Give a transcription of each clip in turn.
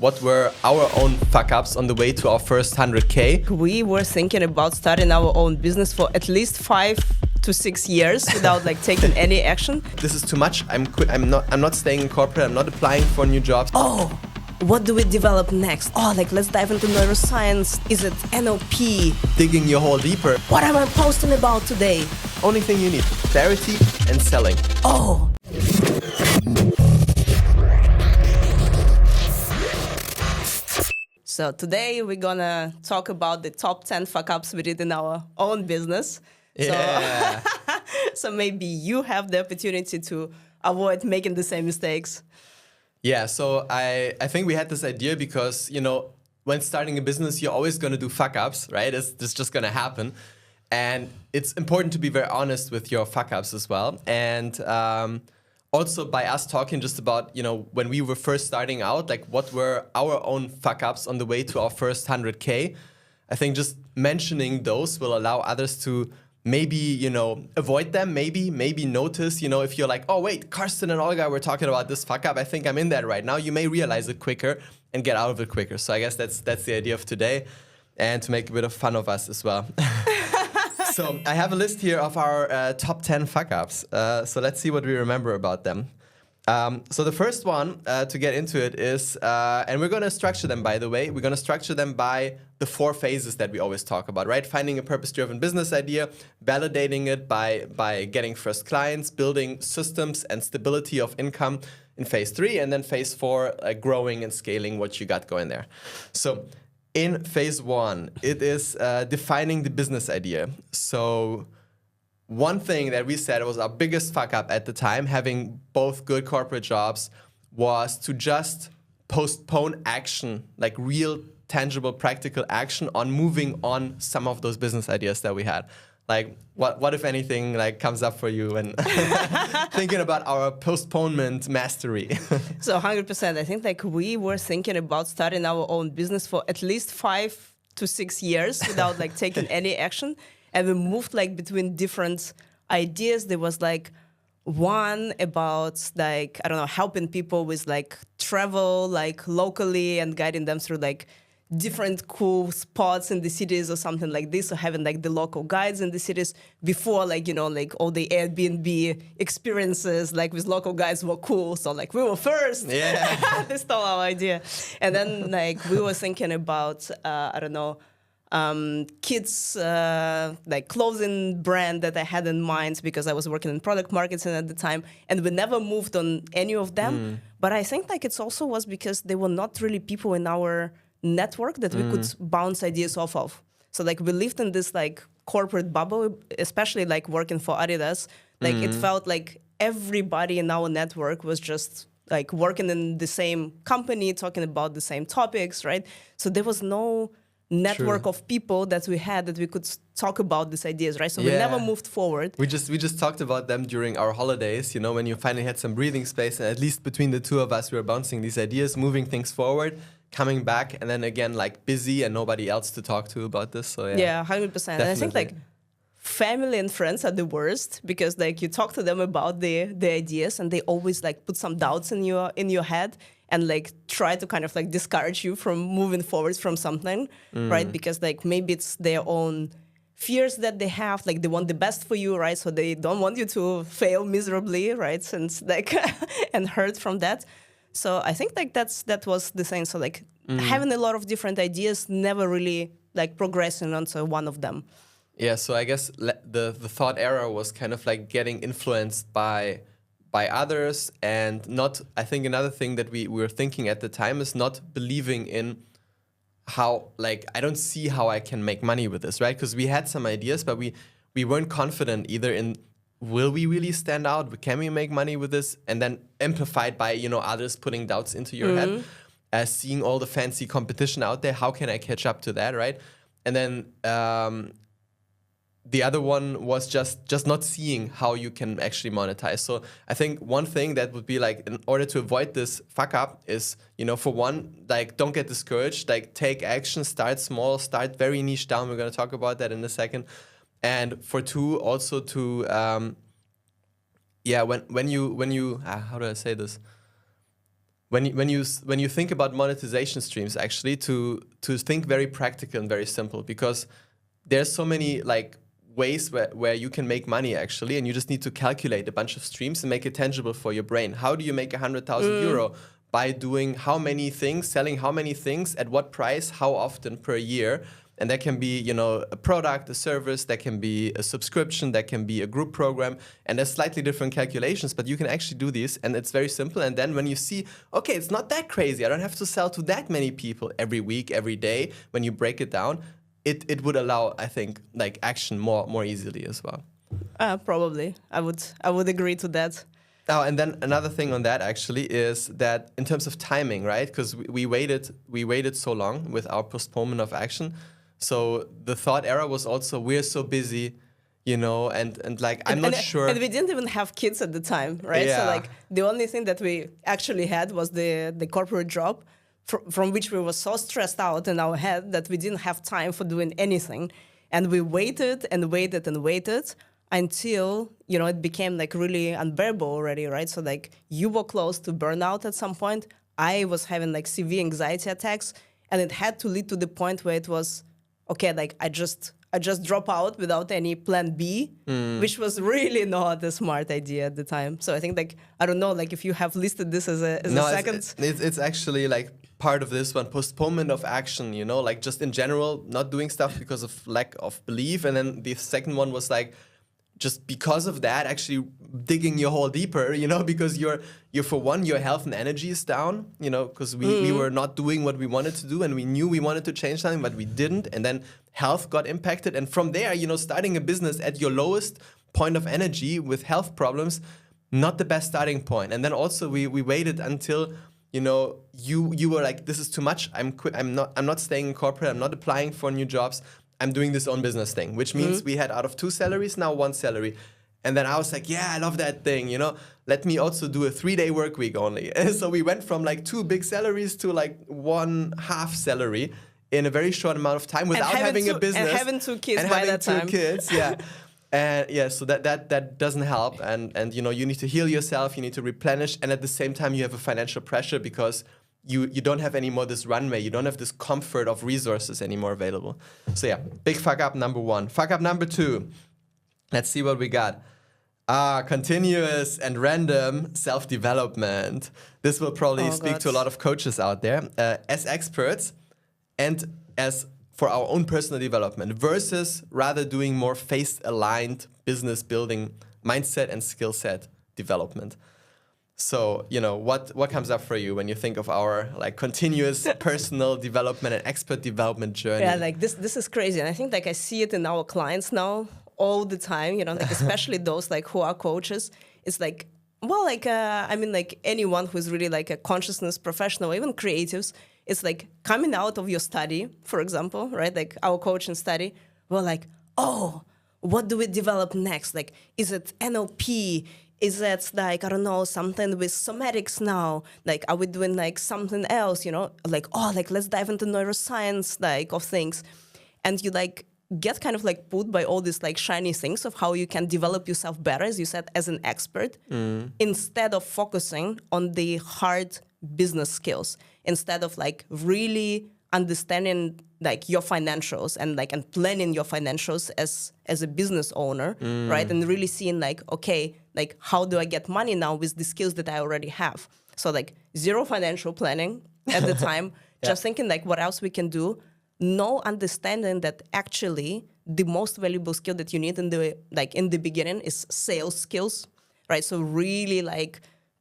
What were our own fuck-ups on the way to our first 100K? We were thinking about starting our own business for at least 5 to 6 years without taking any action. This is too much. I'm not staying in corporate. I'm not applying for new jobs. Oh, what do we develop next? Oh, let's dive into neuroscience. Is it NLP? Digging your hole deeper. What am I posting about today? Only thing you need, clarity and selling. Oh. So today we're gonna talk about the top 10 fuck-ups we did in our own business. Yeah. So maybe you have the opportunity to avoid making the same mistakes. Yeah, so I think we had this idea because, when starting a business, you're always going to do fuck-ups, right? It's just going to happen. And it's important to be very honest with your fuck-ups as well. And also by us talking just about, when we were first starting out, what were our own fuck-ups on the way to our first 100K. I think just mentioning those will allow others to maybe, avoid them, maybe notice, if you're like, oh, wait, Karsten and Olga were talking about this fuck-up. I think I'm in that right now. You may realize it quicker and get out of it quicker. So I guess that's the idea of today, and to make a bit of fun of us as well. So I have a list here of our top 10 fuck-ups. So let's see what we remember about them. So the first one, to get into it, is, and we're going to structure them, by the way, we're going to structure them by the 4 phases that we always talk about, right? Finding a purpose-driven business idea, validating it by getting first clients, building systems and stability of income in phase 3, and then phase 4, growing and scaling what you got going there. So in phase 1, it is defining the business idea. So one thing that we said was our biggest fuck up at the time, having both good corporate jobs, was to just postpone action, real, tangible, practical action on moving on some of those business ideas that we had. What if anything, comes up for you when thinking about our postponement mastery? So 100%. I think we were thinking about starting our own business for at least 5 to 6 years without taking any action. And we moved between different ideas. There was one about I don't know, helping people with travel locally and guiding them through different cool spots in the cities or something like this. So having the local guides in the cities before all the Airbnb experiences with local guides were cool. So we were first. Yeah. They stole our idea. And then we were thinking about I don't know, kids clothing brand that I had in mind because I was working in product marketing at the time, and we never moved on any of them. But I think it also was because they were not really people in our network that we could bounce ideas off of. So we lived in this corporate bubble, especially working for Adidas. It felt like everybody in our network was just working in the same company, talking about the same topics, right? So there was no network of people that we had that we could talk about these ideas, right? So we never moved forward. We just talked about them during our holidays, when you finally had some breathing space, and at least between the two of us, we were bouncing these ideas, moving things forward, coming back, and then again, busy and nobody else to talk to about this. So yeah, 100%. Definitely. And I think family and friends are the worst because you talk to them about the ideas and they always put some doubts in your head and try to kind of discourage you from moving forward from something, right? Because maybe it's their own fears that they have, they want the best for you, right? So they don't want you to fail miserably, right? Since and hurt from that. So I think that was the thing. So having a lot of different ideas, never really progressing onto one of them. Yeah, so I guess the thought error was kind of getting influenced by others, and not, I think another thing that we were thinking at the time is not believing in how, I don't see how I can make money with this, right? Because we had some ideas, but we weren't confident either in, will we really stand out? Can we make money with this? And then amplified by, others putting doubts into your head, seeing all the fancy competition out there, how can I catch up to that, right? And then the other one was just not seeing how you can actually monetize. So I think one thing that would be in order to avoid this fuck up is, for one, don't get discouraged, take action, start small, start very niche down. We're going to talk about that in a second. And for 2, also to, when you how do I say this? when you think about monetization streams, actually, to think very practical and very simple, because there's so many like ways where you can make money actually, and you just need to calculate a bunch of streams and make it tangible for your brain. How do you make 100,000 euro? By doing how many things, selling how many things, at what price, how often per year. And that can be, you know, a product, a service, that can be a subscription, that can be a group program. And there's slightly different calculations, but you can actually do these, and it's very simple. And then when you see, okay, it's not that crazy, I don't have to sell to that many people every week, every day, when you break it down, it would allow, I think, like action more easily as well. Probably. I would agree to that. Oh, and then another thing on that actually is that in terms of timing, right? Because we waited so long with our postponement of action. So the thought era was also, we're so busy, you know, and like, I'm not sure. And we didn't even have kids at the time, right? Yeah. So like the only thing that we actually had was the corporate job from which we were so stressed out in our head that we didn't have time for doing anything. And we waited and waited and waited until, you know, it became like really unbearable already, right? So like you were close to burnout at some point. I was having like severe anxiety attacks, and it had to lead to the point where it was, okay, like I just drop out without any plan B, which was really not a smart idea at the time. So I think like, I don't know, like if you have listed this as a second. It's actually like part of this one, postponement of action, you know, like just in general, not doing stuff because of lack of belief. And then the second one was like, just because of that, actually digging your hole deeper, you know, because you're for one, your health and energy is down, you know, because we were not doing what we wanted to do, and we knew we wanted to change something, but we didn't. And then health got impacted. And from there, you know, starting a business at your lowest point of energy with health problems, not the best starting point. And then also we waited until, you know, you were like, this is too much. I'm not staying in corporate. I'm not applying for new jobs. I'm doing this own business thing, which means we had out of 2 salaries, now 1 salary. And then I was like, yeah, I love that thing, you know, let me also do a 3-day work week only. And so we went from like 2 big salaries to like 1 half salary in a very short amount of time without having a business. And having 2 kids by that time. And having 2 kids, yeah. And yeah, so that doesn't help. And you know, you need to heal yourself, you need to replenish. And at the same time, you have a financial pressure because you don't have anymore this runway. You don't have this comfort of resources anymore available. So yeah, big fuck up number 1. Fuck up number 2. Let's see what we got. Continuous and random self-development. This will probably speak to a lot of coaches out there. As experts and as for our own personal development versus rather doing more face-aligned business building mindset and skill set development. So, you know, what comes up for you when you think of our like continuous personal development and expert development journey? Yeah, like this is crazy. And I think like I see it in our clients now all the time, you know, like especially those like who are coaches. It's like, well, like, I mean, like anyone who's really like a consciousness professional, even creatives, it's like coming out of your study, for example, right? Like our coaching study, we're like, oh, what do we develop next? Like, is it NLP? Is it like, I don't know, something with somatics now? Like, are we doing like something else, you know? Like, oh, like, let's dive into neuroscience, like, of things. And you like get kind of like put by all these like shiny things of how you can develop yourself better, as you said, as an expert, instead of focusing on the hard business skills, instead of like really understanding like your financials and like and planning your financials as a business owner, right? And really seeing like, okay, like how do I get money now with the skills that I already have? So like zero financial planning at the time, just thinking like what else we can do. No understanding that actually the most valuable skill that you need in the beginning is sales skills, right? So really like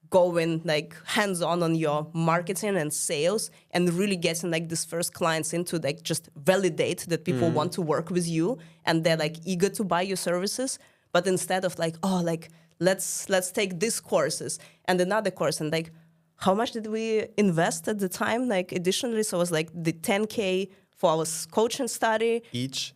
going like hands-on on your marketing and sales and really getting like this first clients in to like just validate that people want to work with you and they're like eager to buy your services. But instead of like, oh, like let's take these courses and another course, and like how much did we invest at the time? Like additionally, so it was like the 10K for our coaching study. Each.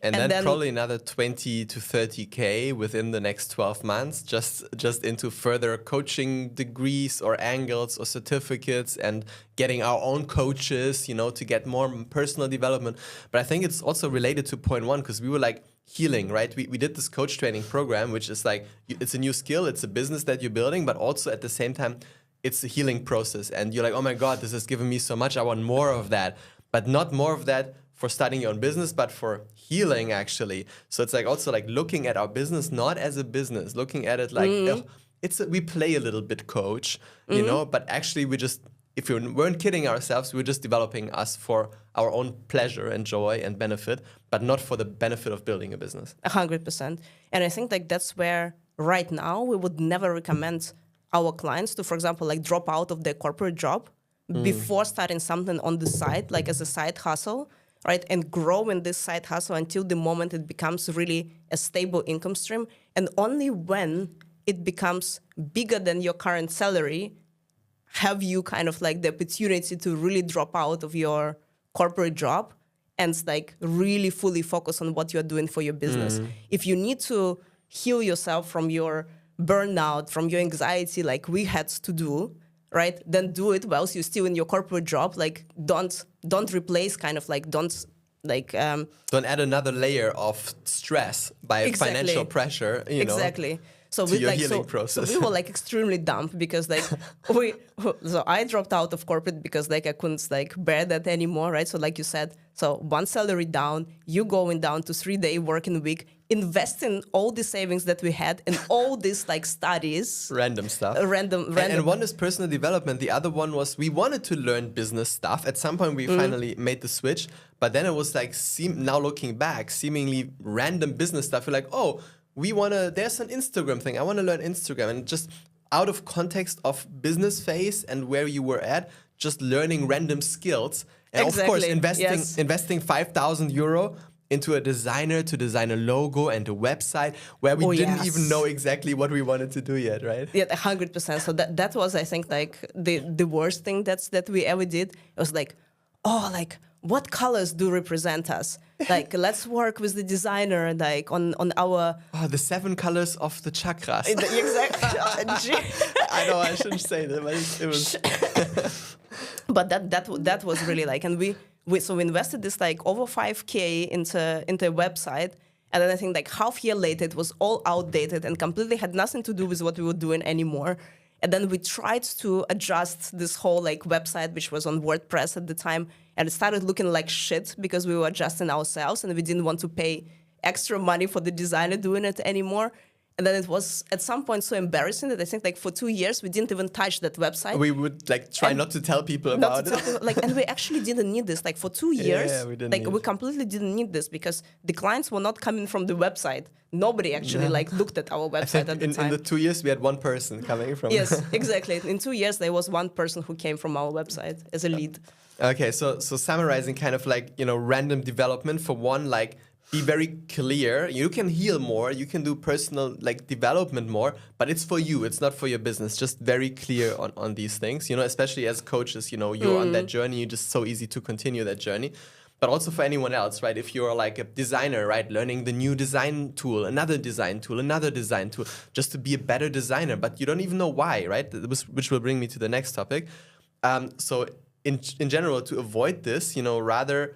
And then probably another 20 to 30K within the next 12 months, just into further coaching degrees or angles or certificates and getting our own coaches, you know, to get more personal development. But I think it's also related to point 1, because we were like healing, right? We did this coach training program, which is like, it's a new skill, it's a business that you're building, but also at the same time, it's a healing process. And you're like, oh my God, this has given me so much. I want more of that. But not more of that for starting your own business, but for healing, actually. So it's like also like looking at our business not as a business, looking at it like, we play a little bit coach, you know, but actually we just, if we weren't kidding ourselves, we were just developing us for our own pleasure and joy and benefit, but not for the benefit of building a business. 100%. And I think like that's where right now we would never recommend our clients to, for example, like drop out of their corporate job before starting something on the side, like as a side hustle, right? And grow in this side hustle until the moment it becomes really a stable income stream. And only when it becomes bigger than your current salary, have you kind of like the opportunity to really drop out of your corporate job and like really fully focus on what you're doing for your business. If you need to heal yourself from your burnout, from your anxiety, like we had to do, right? Then do it whilst you're still in your corporate job. Like don't replace don't add another layer of stress by financial pressure, you know. Exactly. So to your healing process. So we were like extremely dumb because like so I dropped out of corporate because like I couldn't like bear that anymore, right? So like you said, so one salary down, you going down to 3-day working week, investing all the savings that we had in all these like studies. Random stuff. Random. And one is personal development. The other one was we wanted to learn business stuff. At some point we finally made the switch, but then it was like, now looking back, seemingly random business stuff. We're like, oh, there's an Instagram thing. I want to learn Instagram. And just out of context of business phase and where you were at, just learning random skills. And of course, investing 5,000 euro into a designer to design a logo and a website where we didn't even know exactly what we wanted to do yet, right? Yeah, 100%. So that was, I think, like the worst thing that we ever did. It was like, oh, like, what colors do represent us? Like, let's work with the designer, like on our... Oh, the 7 colors of the chakras. Exactly. I know I shouldn't say that, but it was... But that was really like, and we invested this like over 5K into a website, and then I think like half year later it was all outdated and completely had nothing to do with what we were doing anymore. And then we tried to adjust this whole like website, which was on WordPress at the time, and it started looking like shit because we were adjusting ourselves and we didn't want to pay extra money for the designer doing it anymore. And then it was at some point so embarrassing that I think like for 2 years we didn't even touch that website. We would like try not to tell people about it. And we actually didn't need this. Like for 2 years, we didn't we completely didn't need this because the clients were not coming from the website. Nobody actually like looked at our website at the time. In the 2 years we had one person coming from. Yes, exactly. In 2 years there was one person who came from our website as a lead. Okay, so summarizing kind of like, you know, random development for one, like be very clear. You can heal more, you can do personal like development more, but it's for you, it's not for your business. Just very clear on these things, you know, especially as coaches, you know, you're on that journey, you're just so easy to continue that journey. But also for anyone else, right? If you're like a designer, right? Learning the new design tool, another design tool, just to be a better designer, but you don't even know why, right? Which will bring me to the next topic. So in general, to avoid this, you know, rather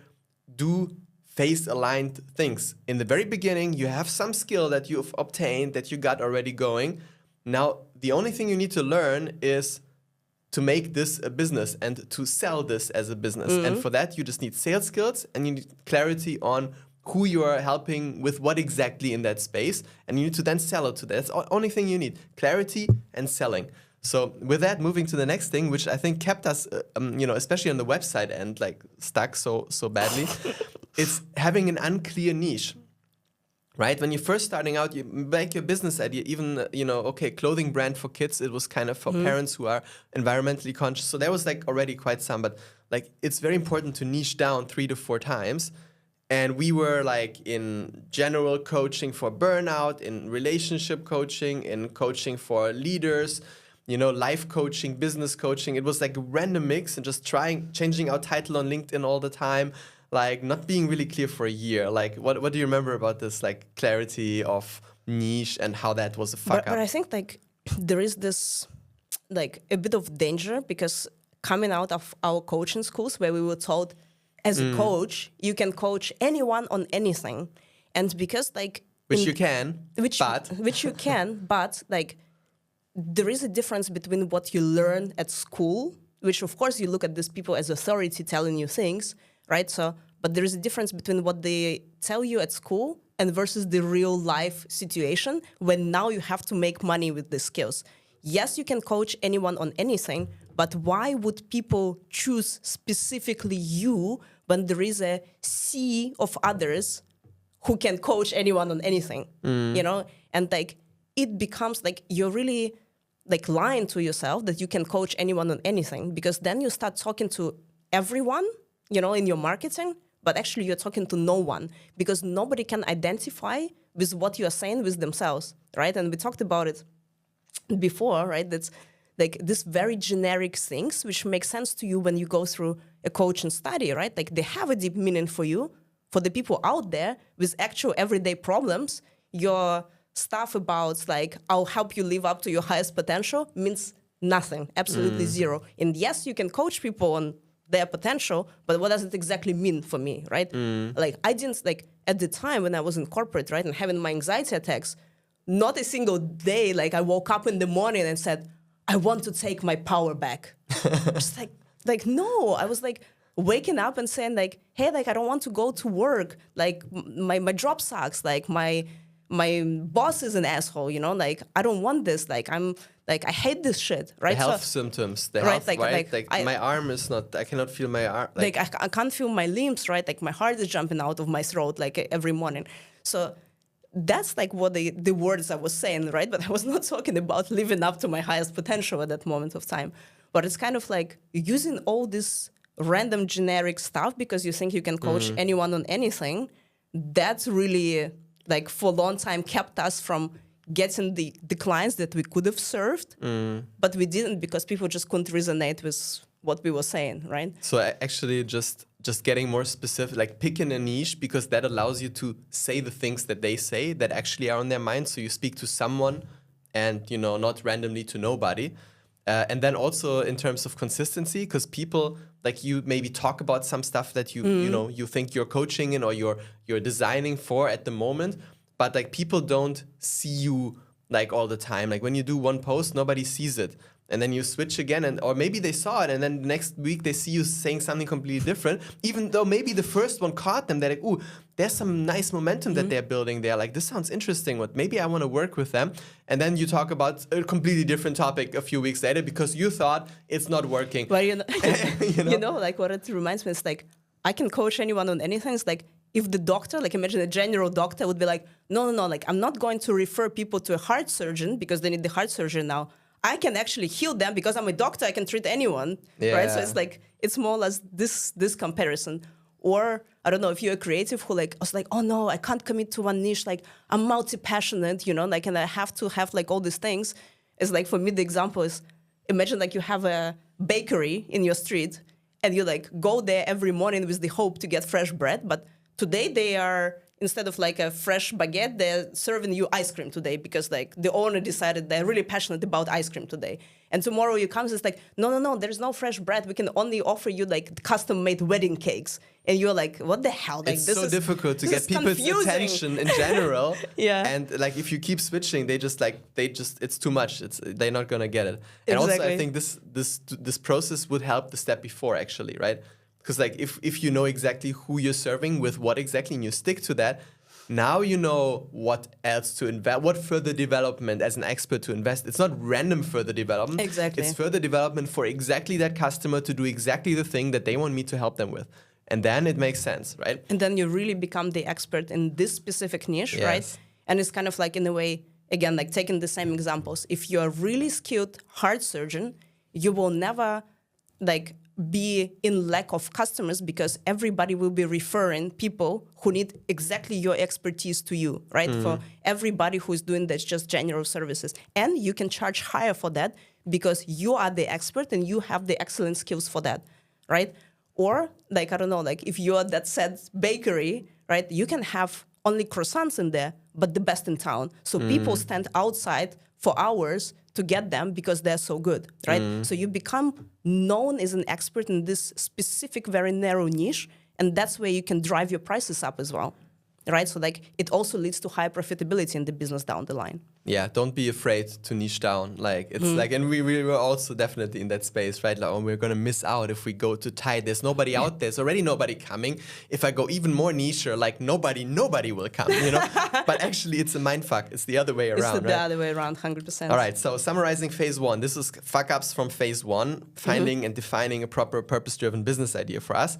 do phase-aligned things. In the very beginning, you have some skill that you've obtained, that you got already going. Now, the only thing you need to learn is to make this a business and to sell this as a business. And for that, you just need sales skills and you need clarity on who you are helping with what exactly in that space. And you need to then sell it to that. That's the only thing you need, clarity and selling. So with that, moving to the next thing, which I think kept us, you know, especially on the website end, like stuck so badly, it's having an unclear niche, right? When you're first starting out, you make your business idea, even, you know, okay, clothing brand for kids, it was kind of for parents who are environmentally conscious. So there was like already quite some, but like it's very important to niche down 3 to 4 times. And we were like in general coaching for burnout, in relationship coaching, in coaching for leaders, you know, life coaching, business coaching. It was like a random mix and just changing our title on LinkedIn all the time, like not being really clear for a year. Like what do you remember about this like clarity of niche and how that was a fuck up? But I think like there is this like a bit of danger because coming out of our coaching schools where we were told as a coach, you can coach anyone on anything. And because like... Which you can, but like there is a difference between what you learn at school, which of course you look at these people as authority telling you things, right? So, but there is a difference between what they tell you at school and versus the real life situation when now you have to make money with the skills. Yes, you can coach anyone on anything, but why would people choose specifically you when there is a sea of others who can coach anyone on anything, you know? And like, it becomes like you're really like lying to yourself that you can coach anyone on anything, because then you start talking to everyone, you know, in your marketing, but actually you're talking to no one because nobody can identify with what you are saying with themselves, right? And we talked about it before, right? That's like this very generic things which make sense to you when you go through a coaching study, right? Like they have a deep meaning for you. For the people out there with actual everyday problems, your stuff about like, I'll help you live up to your highest potential means nothing, absolutely zero. And yes, you can coach people on their potential, but what does it exactly mean for me, right? Like I didn't, like at the time when I was in corporate, right, and having my anxiety attacks, not a single day, like I woke up in the morning and said, I want to take my power back. Just like no, I was like waking up and saying like, hey, like I don't want to go to work. Like my job sucks. Like my boss is an asshole, you know, like I don't want this. Like I hate this shit, right? The health symptoms, the health, right? Like my arm is not, I cannot feel my arm. Like I can't feel my limbs, right? Like my heart is jumping out of my throat like every morning. So that's like what the words I was saying, right? But I was not talking about living up to my highest potential at that moment of time. But it's kind of like using all this random generic stuff because you think you can coach anyone on anything. That's really like for a long time kept us from getting the clients that we could have served, but we didn't because people just couldn't resonate with what we were saying, right? So actually just getting more specific, like picking a niche, because that allows you to say the things that they say that actually are on their mind. So you speak to someone and, you know, not randomly to nobody. And then also in terms of consistency, because people like you maybe talk about some stuff that you know, you think you're coaching in or you're designing for at the moment, but like people don't see you like all the time. Like when you do one post, nobody sees it. And then you switch again, or maybe they saw it, and then the next week they see you saying something completely different, even though maybe the first one caught them. They're like, ooh, there's some nice momentum that they're building there. Like, this sounds interesting. Maybe I want to work with them. And then you talk about a completely different topic a few weeks later because you thought it's not working. Well, you know, like what it reminds me is like, I can coach anyone on anything. It's like, if the doctor, like imagine a general doctor would be like, no, like I'm not going to refer people to a heart surgeon because they need the heart surgeon now. I can actually heal them because I'm a doctor. I can treat anyone, right? So it's like, it's more or less this comparison. Or I don't know, if you're a creative who like, I was like, oh no, I can't commit to one niche. Like I'm multi-passionate, you know, like, and I have to have like all these things. It's like, for me, the example is, imagine like you have a bakery in your street and you like go there every morning with the hope to get fresh bread. But today they are, instead of like a fresh baguette, they're serving you ice cream today because like the owner decided they're really passionate about ice cream today. And tomorrow you come, it's like, no, there's no fresh bread. We can only offer you like custom-made wedding cakes. And you're like, what the hell? Like, it's so difficult to get people's attention in general. Yeah. And like if you keep switching, they just it's too much. They're not gonna get it. And exactly. also I think this process would help the step before actually, right? Because like if you know exactly who you're serving with what exactly and you stick to that, now you know what else to invest, what further development as an expert to invest. It's not random further development. Exactly. It's further development for exactly that customer to do exactly the thing that they want me to help them with. And then it makes sense, right? And then you really become the expert in this specific niche, yes. right? And it's kind of like, in a way, again, like taking the same examples. If you're a really skilled heart surgeon, you will never like be in lack of customers because everybody will be referring people who need exactly your expertise to you, right? For everybody who's doing that's just general services. And you can charge higher for that because you are the expert and you have the excellent skills for that, right? Or like, I don't know, like if you're that said bakery, right? You can have only croissants in there, but the best in town. So people stand outside for hours to get them because they're so good, right? So you become known as an expert in this specific, very narrow niche, and that's where you can drive your prices up as well. right? So like it also leads to higher profitability in the business down the line. Yeah, don't be afraid to niche down. Like it's like, and we were also definitely in that space, right? Like, oh, we're gonna miss out if we go too tight. There's nobody out there. There's already nobody coming. If I go even more niche, like nobody will come, you know. But actually, it's a mindfuck. It's the other way around. It's the other way around, 100%. All right. So summarizing phase one. This is fuck ups from phase one. Finding and defining a proper purpose-driven business idea for us.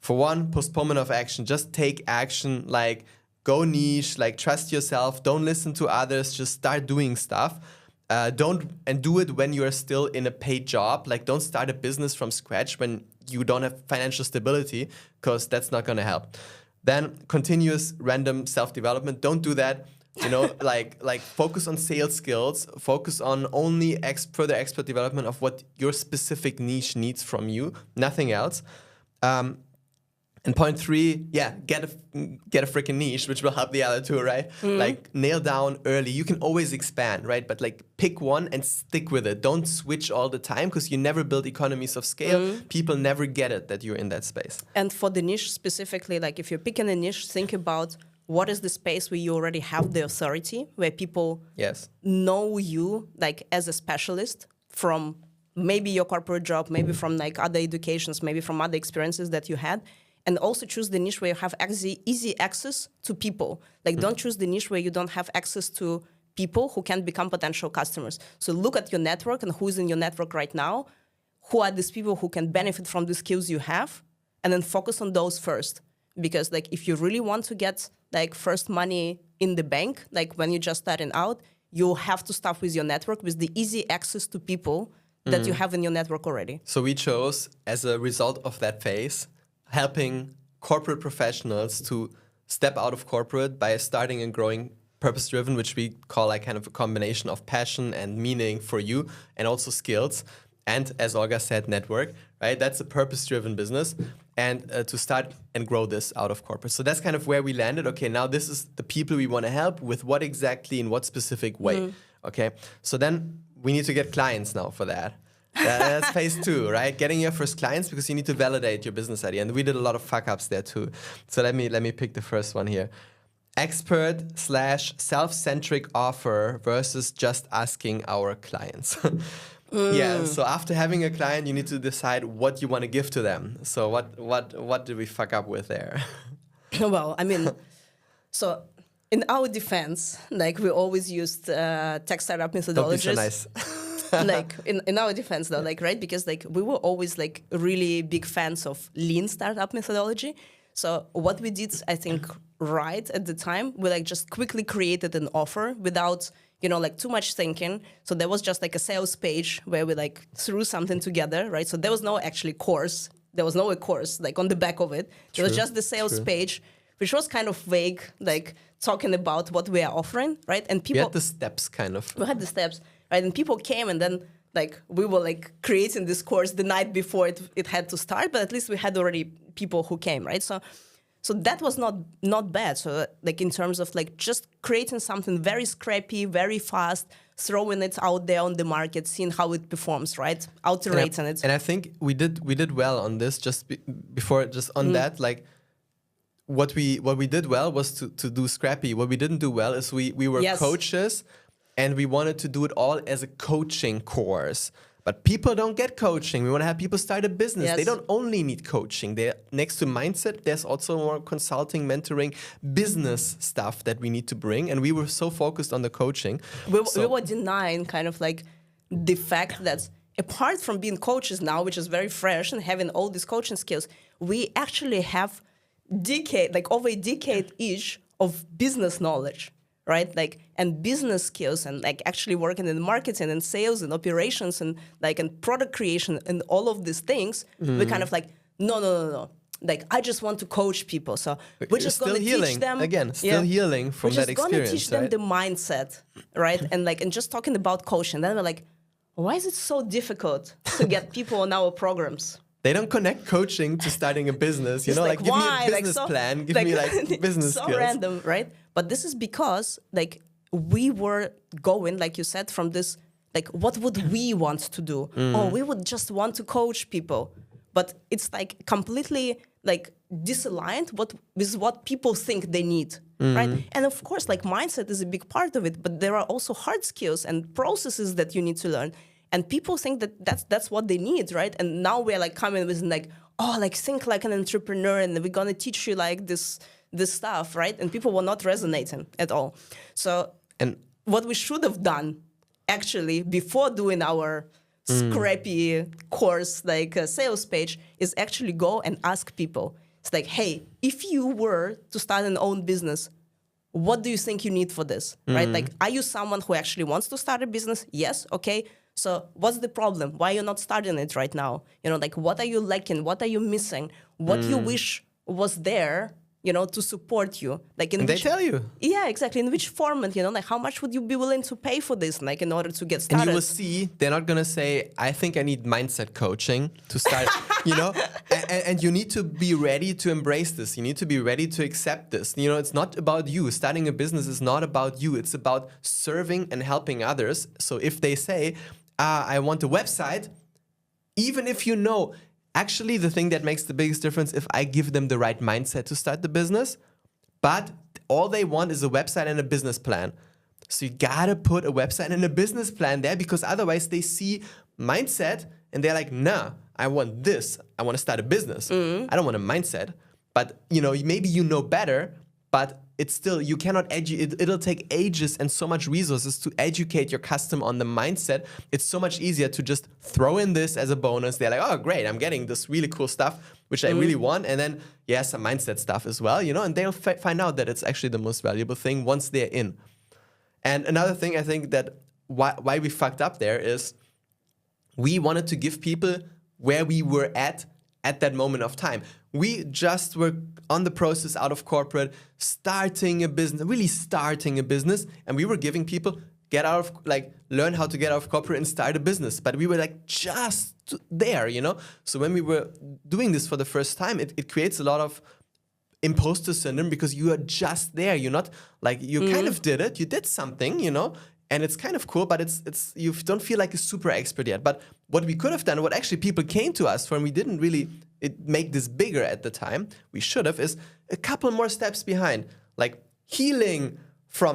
For one, postponement of action. Just take action. Like, go niche, like trust yourself. Don't listen to others. Just start doing stuff. Do it when you're still in a paid job. Like, don't start a business from scratch when you don't have financial stability, because that's not going to help. Then continuous random self-development. Don't do that. You know, like focus on sales skills. Focus on only further expert development of what your specific niche needs from you. Nothing else. And point three, get a freaking niche, which will help the other two, right? Like nail down early. You can always expand, right? But like pick one and stick with it. Don't switch all the time, because you never build economies of scale. People never get it that you're in that space. And for the niche specifically, like if you're picking a niche, think about what is the space where you already have the authority, where people know you like as a specialist from maybe your corporate job, maybe from like other educations, maybe from other experiences that you had. And also choose the niche where you have easy access to people. Like don't choose the niche where you don't have access to people who can become potential customers. So look at your network and who is in your network right now. Who are these people who can benefit from the skills you have? And then focus on those first. Because like if you really want to get like first money in the bank, like when you're just starting out, you have to start with your network, with the easy access to people that you have in your network already. So we chose, as a result of that phase, helping corporate professionals to step out of corporate by starting and growing purpose-driven, which we call like kind of a combination of passion and meaning for you, and also skills. And as Olga said, network, right? That's a purpose-driven business. And to start and grow this out of corporate. So that's kind of where we landed. Okay, now this is the people we want to help with what exactly, in what specific way. Okay, so then we need to get clients now for that. That's phase two, right? Getting your first clients, because you need to validate your business idea. And we did a lot of fuck ups there too. So let me pick the first one here. Expert / self-centric offer versus just asking our clients. Yeah, so after having a client, you need to decide what you want to give to them. So what did we fuck up with there? Well, I mean, so in our defense, like we always used tech startup methodologies. Don't be so nice. Like in our defense though, like, right? Because like we were always like really big fans of lean startup methodology. So what we did, I think, right at the time, we like just quickly created an offer without, you know, like too much thinking. So there was just like a sales page where we like threw something together, right? So there was no actually course. There was no course like on the back of it. There was just the sales page, which was kind of vague, like talking about what we are offering, right? And people... We had the steps kind of. We had the steps. Right, and people came, and then like we were like creating this course the night before it had to start, but at least we had already people who came, right? So that was not bad. So like in terms of like just creating something very scrappy, very fast, throwing it out there on the market, seeing how it performs, right? Iterating it. And I think we did well on this. Just before, just on that, like. What we did well was to do scrappy. What we didn't do well is we were coaches. And we wanted to do it all as a coaching course. But people don't get coaching. We want to have people start a business. Yes. They don't only need coaching. They're next to mindset, there's also more consulting, mentoring, business stuff that we need to bring. And we were so focused on the coaching. We were denying kind of like the fact that apart from being coaches now, which is very fresh, and having all these coaching skills, we actually have over a decade each of business knowledge. Right, like, and business skills, and like actually working in marketing and sales and operations and like and product creation and all of these things. We kind of like no. Like I just want to coach people, so we're just going to teach them healing from that experience. We're just going to teach them the mindset, right? and just talking about coaching. Then we're like, why is it so difficult to get people on our programs? They don't connect coaching to starting a business, you know, like give me a business plan, give me like business skills. So random, right? But this is because like we were going, like you said, from this, like what would we want to do? Oh, we would just want to coach people. but it's like completely like disaligned with what people think they need, right? And of course, like mindset is a big part of it, but there are also hard skills and processes that you need to learn. And people think that that's what they need, right? And now we're like coming with like, oh, like think like an entrepreneur, and we're gonna teach you like this stuff, right? And people were not resonating at all. So And what we should have done actually before doing our scrappy course like sales page is actually go and ask people. It's like, hey, if you were to start an own business, what do you think you need for this, right? Like, are you someone who actually wants to start a business? Yes, okay. So what's the problem? Why are you not starting it right now? You know, like, what are you lacking? What are you missing? What you wish was there, you know, to support you? Like, in they tell you. Yeah, exactly. In which format, you know, like how much would you be willing to pay for this, like in order to get started? And you will see, they're not going to say, I think I need mindset coaching to start, you know, and you need to be ready to embrace this. You need to be ready to accept this. You know, it's not about you. Starting a business is not about you. It's about serving and helping others. So if they say, I want a website, even if you know, actually the thing that makes the biggest difference, if I give them the right mindset to start the business, but all they want is a website and a business plan. So you gotta put a website and a business plan there, because otherwise they see mindset and they're like, nah, I want this. I want to start a business. I don't want a mindset. But you know, maybe you know better, but it's still, you cannot it'll take ages and so much resources to educate your customer on the mindset. It's so much easier to just throw in this as a bonus. They're like, oh, great, I'm getting this really cool stuff, which I really want. And then, yeah, some mindset stuff as well, you know, and they'll find out that it's actually the most valuable thing once they're in. And another thing I think that why we fucked up there is we wanted to give people where we were at that moment of time. We just were on the process out of corporate, starting a business, really starting a business, and we were giving people learn how to get out of corporate and start a business. But we were like just there, you know? So when we were doing this for the first time, it creates a lot of imposter syndrome, because you are just there. You're not like, you kind of did it, you did something, you know? And it's kind of cool, but it's you don't feel like a super expert yet. But what we could have done, what actually people came to us for, and we didn't really make this bigger at the time, we should have, is a couple more steps behind. Like healing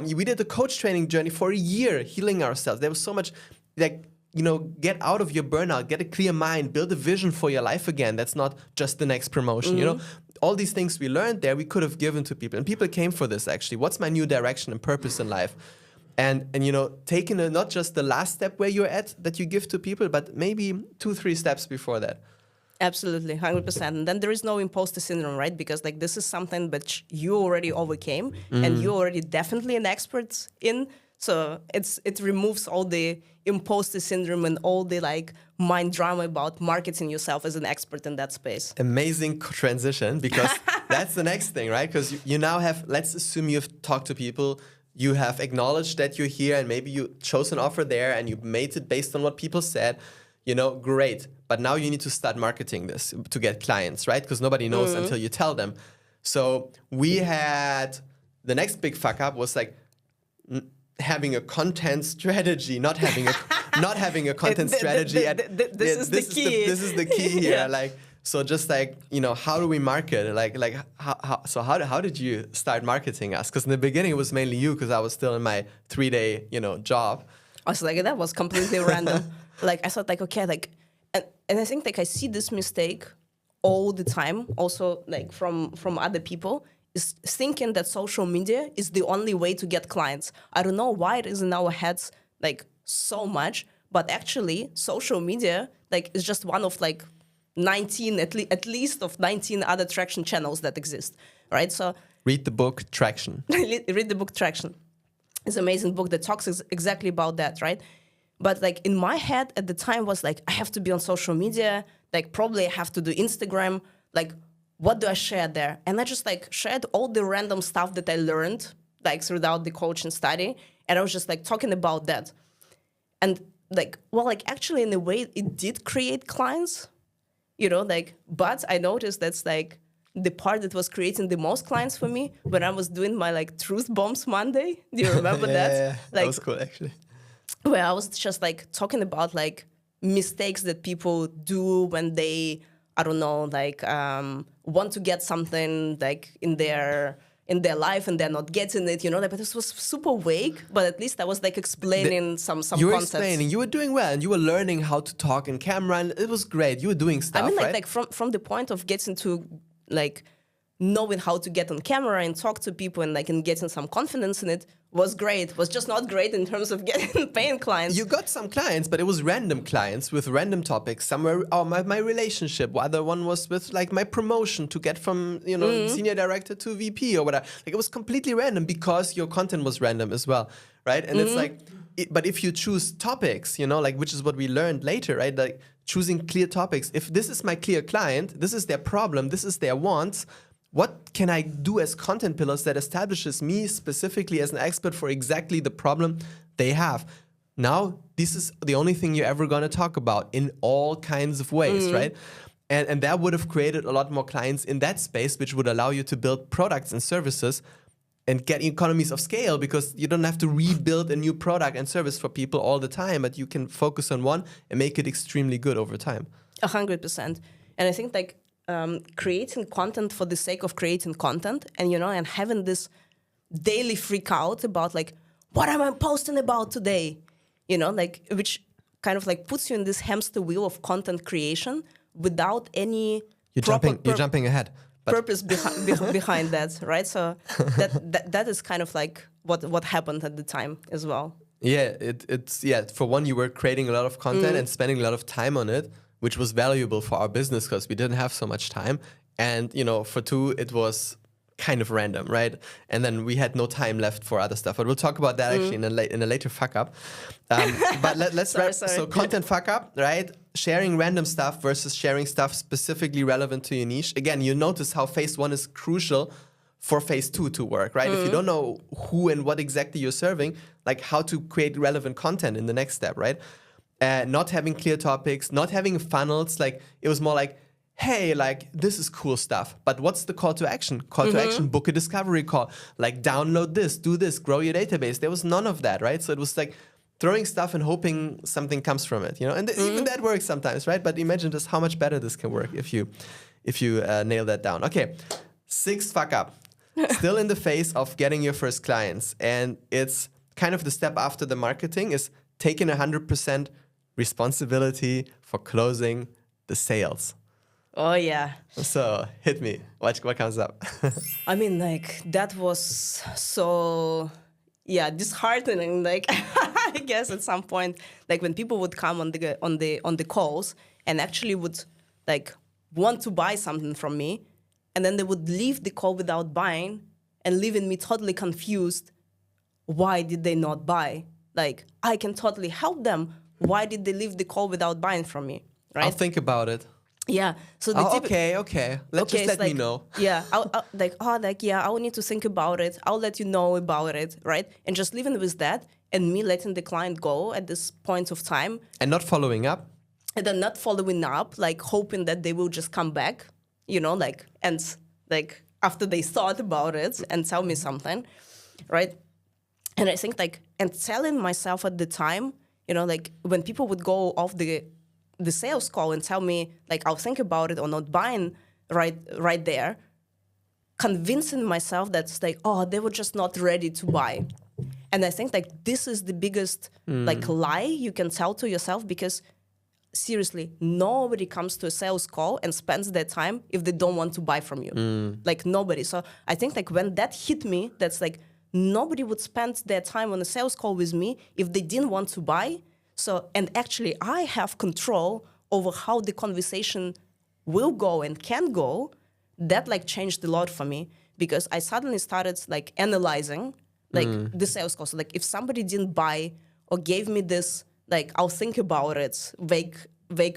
we did the coach training journey for a year, healing ourselves. There was so much, like, you know, get out of your burnout, get a clear mind, build a vision for your life again. That's not just the next promotion, you know? All these things we learned there, we could have given to people. And people came for this, actually. What's my new direction and purpose in life? And you know, taking not just the last step where you're at that you give to people, but maybe 2-3 steps before that. Absolutely, 100%. And then there is no imposter syndrome, right? Because like this is something that you already overcame and you're already definitely an expert in. So it removes all the imposter syndrome and all the like mind drama about marketing yourself as an expert in that space. Amazing transition, because that's the next thing, right? Because you now have, let's assume you've talked to people, you have acknowledged that you're here, and maybe you chose an offer there and you made it based on what people said. You know, great. But now you need to start marketing this to get clients, right? Because nobody knows until you tell them. So we had, the next big fuck up was like having a content strategy, not having a content strategy. This is the key here. Yeah. Like, so just like, you know, how do we market? How did you start marketing us? Because in the beginning it was mainly you, because I was still in my 3-day, you know, job. I was like, that was completely random. Like, I thought like, okay, like, and I think like I see this mistake all the time, also like from other people, is thinking that social media is the only way to get clients. I don't know why it is in our heads like so much, but actually social media like is just one of like 19, at least of 19 other traction channels that exist, right? So read the book Traction. Read the book Traction. It's an amazing book that talks exactly about that, right? But like in my head at the time was like, I have to be on social media, like probably I have to do Instagram, like what do I share there? And I just like shared all the random stuff that I learned like throughout the coaching study. And I was just like talking about that. And like, well, like actually in a way it did create clients, you know, like, but I noticed that's like the part that was creating the most clients for me when I was doing my like Truth Bombs Monday. Do you remember that? Yeah, like, that was cool actually. Where I was just like talking about like mistakes that people do when they I don't know, like want to get something like in their life and they're not getting it, you know, like, but this was super vague, but at least I was like explaining some you were concepts. explaining, you were doing well, and you were learning how to talk in camera, and it was great. You were doing stuff, I mean, right? like from the point of getting to like knowing how to get on camera and talk to people and like and getting some confidence in it was great. Was just not great in terms of getting paying clients. You got some clients, but it was random clients with random topics. Somewhere, my relationship. Other one was with like my promotion to get from senior director to VP or whatever. Like it was completely random because your content was random as well, right? And it's like, but if you choose topics, like which is what we learned later, right? Like choosing clear topics. If this is my clear client, this is their problem, this is their wants. What can I do as content pillars that establishes me specifically as an expert for exactly the problem they have? Now, this is the only thing you're ever going to talk about in all kinds of ways, right? And that would have created a lot more clients in that space, which would allow you to build products and services and get economies of scale because you don't have to rebuild a new product and service for people all the time, but you can focus on one and make it extremely good over time. 100%. And I think like creating content for the sake of creating content and, and having this daily freak out about like, what am I posting about today? Like, which kind of like puts you in this hamster wheel of content creation without any You're jumping ahead. Purpose behind that, right? So that is kind of like what happened at the time as well. Yeah, it's for one, you were creating a lot of content and spending a lot of time on it, which was valuable for our business because we didn't have so much time. And, for two, it was kind of random, right? And then we had no time left for other stuff. But we'll talk about that actually in a later fuck up. But let's wrap. So content fuck up, right? Sharing random stuff versus sharing stuff specifically relevant to your niche. Again, you notice how phase one is crucial for phase two to work, right? If you don't know who and what exactly you're serving, like how to create relevant content in the next step, right? Not having clear topics, not having funnels. Like it was more like, hey, like this is cool stuff, but what's the call to action? Call to action, book a discovery call, like download this, do this, grow your database. There was none of that, right? So it was like throwing stuff and hoping something comes from it, and even that works sometimes, right? But imagine just how much better this can work if you nail that down. Okay, 6th fuck up, still in the phase of getting your first clients, and it's kind of the step after the marketing is taking 100% responsibility for closing the sales. Oh, yeah. So hit me. What comes up? I mean, like, that was so, disheartening. Like, I guess at some point, like when people would come on the calls and actually would like want to buy something from me, and then they would leave the call without buying and leaving me totally confused. Why did they not buy? Like, I can totally help them. Why did they leave the call without buying from me? Right? I'll think about it. Yeah. So okay. Let me know. Yeah. I will need to think about it. I'll let you know about it, right? And just leaving with that, and me letting the client go at this point of time, and not following up. And then not following up, like hoping that they will just come back, and like after they thought about it and tell me something, right? And I think like, and telling myself at the time, like when people would go off the sales call and tell me like, I'll think about it or not buying right there, convincing myself that's like, oh, they were just not ready to buy. And I think like this is the biggest like lie you can tell to yourself, because seriously, nobody comes to a sales call and spends their time if they don't want to buy from you. Like nobody. So I think like when that hit me, that's like nobody would spend their time on a sales call with me if they didn't want to buy. So, and actually I have control over how the conversation will go and can go. That like changed a lot for me, because I suddenly started like analyzing like the sales call. So like if somebody didn't buy or gave me this, like, I'll think about it, vague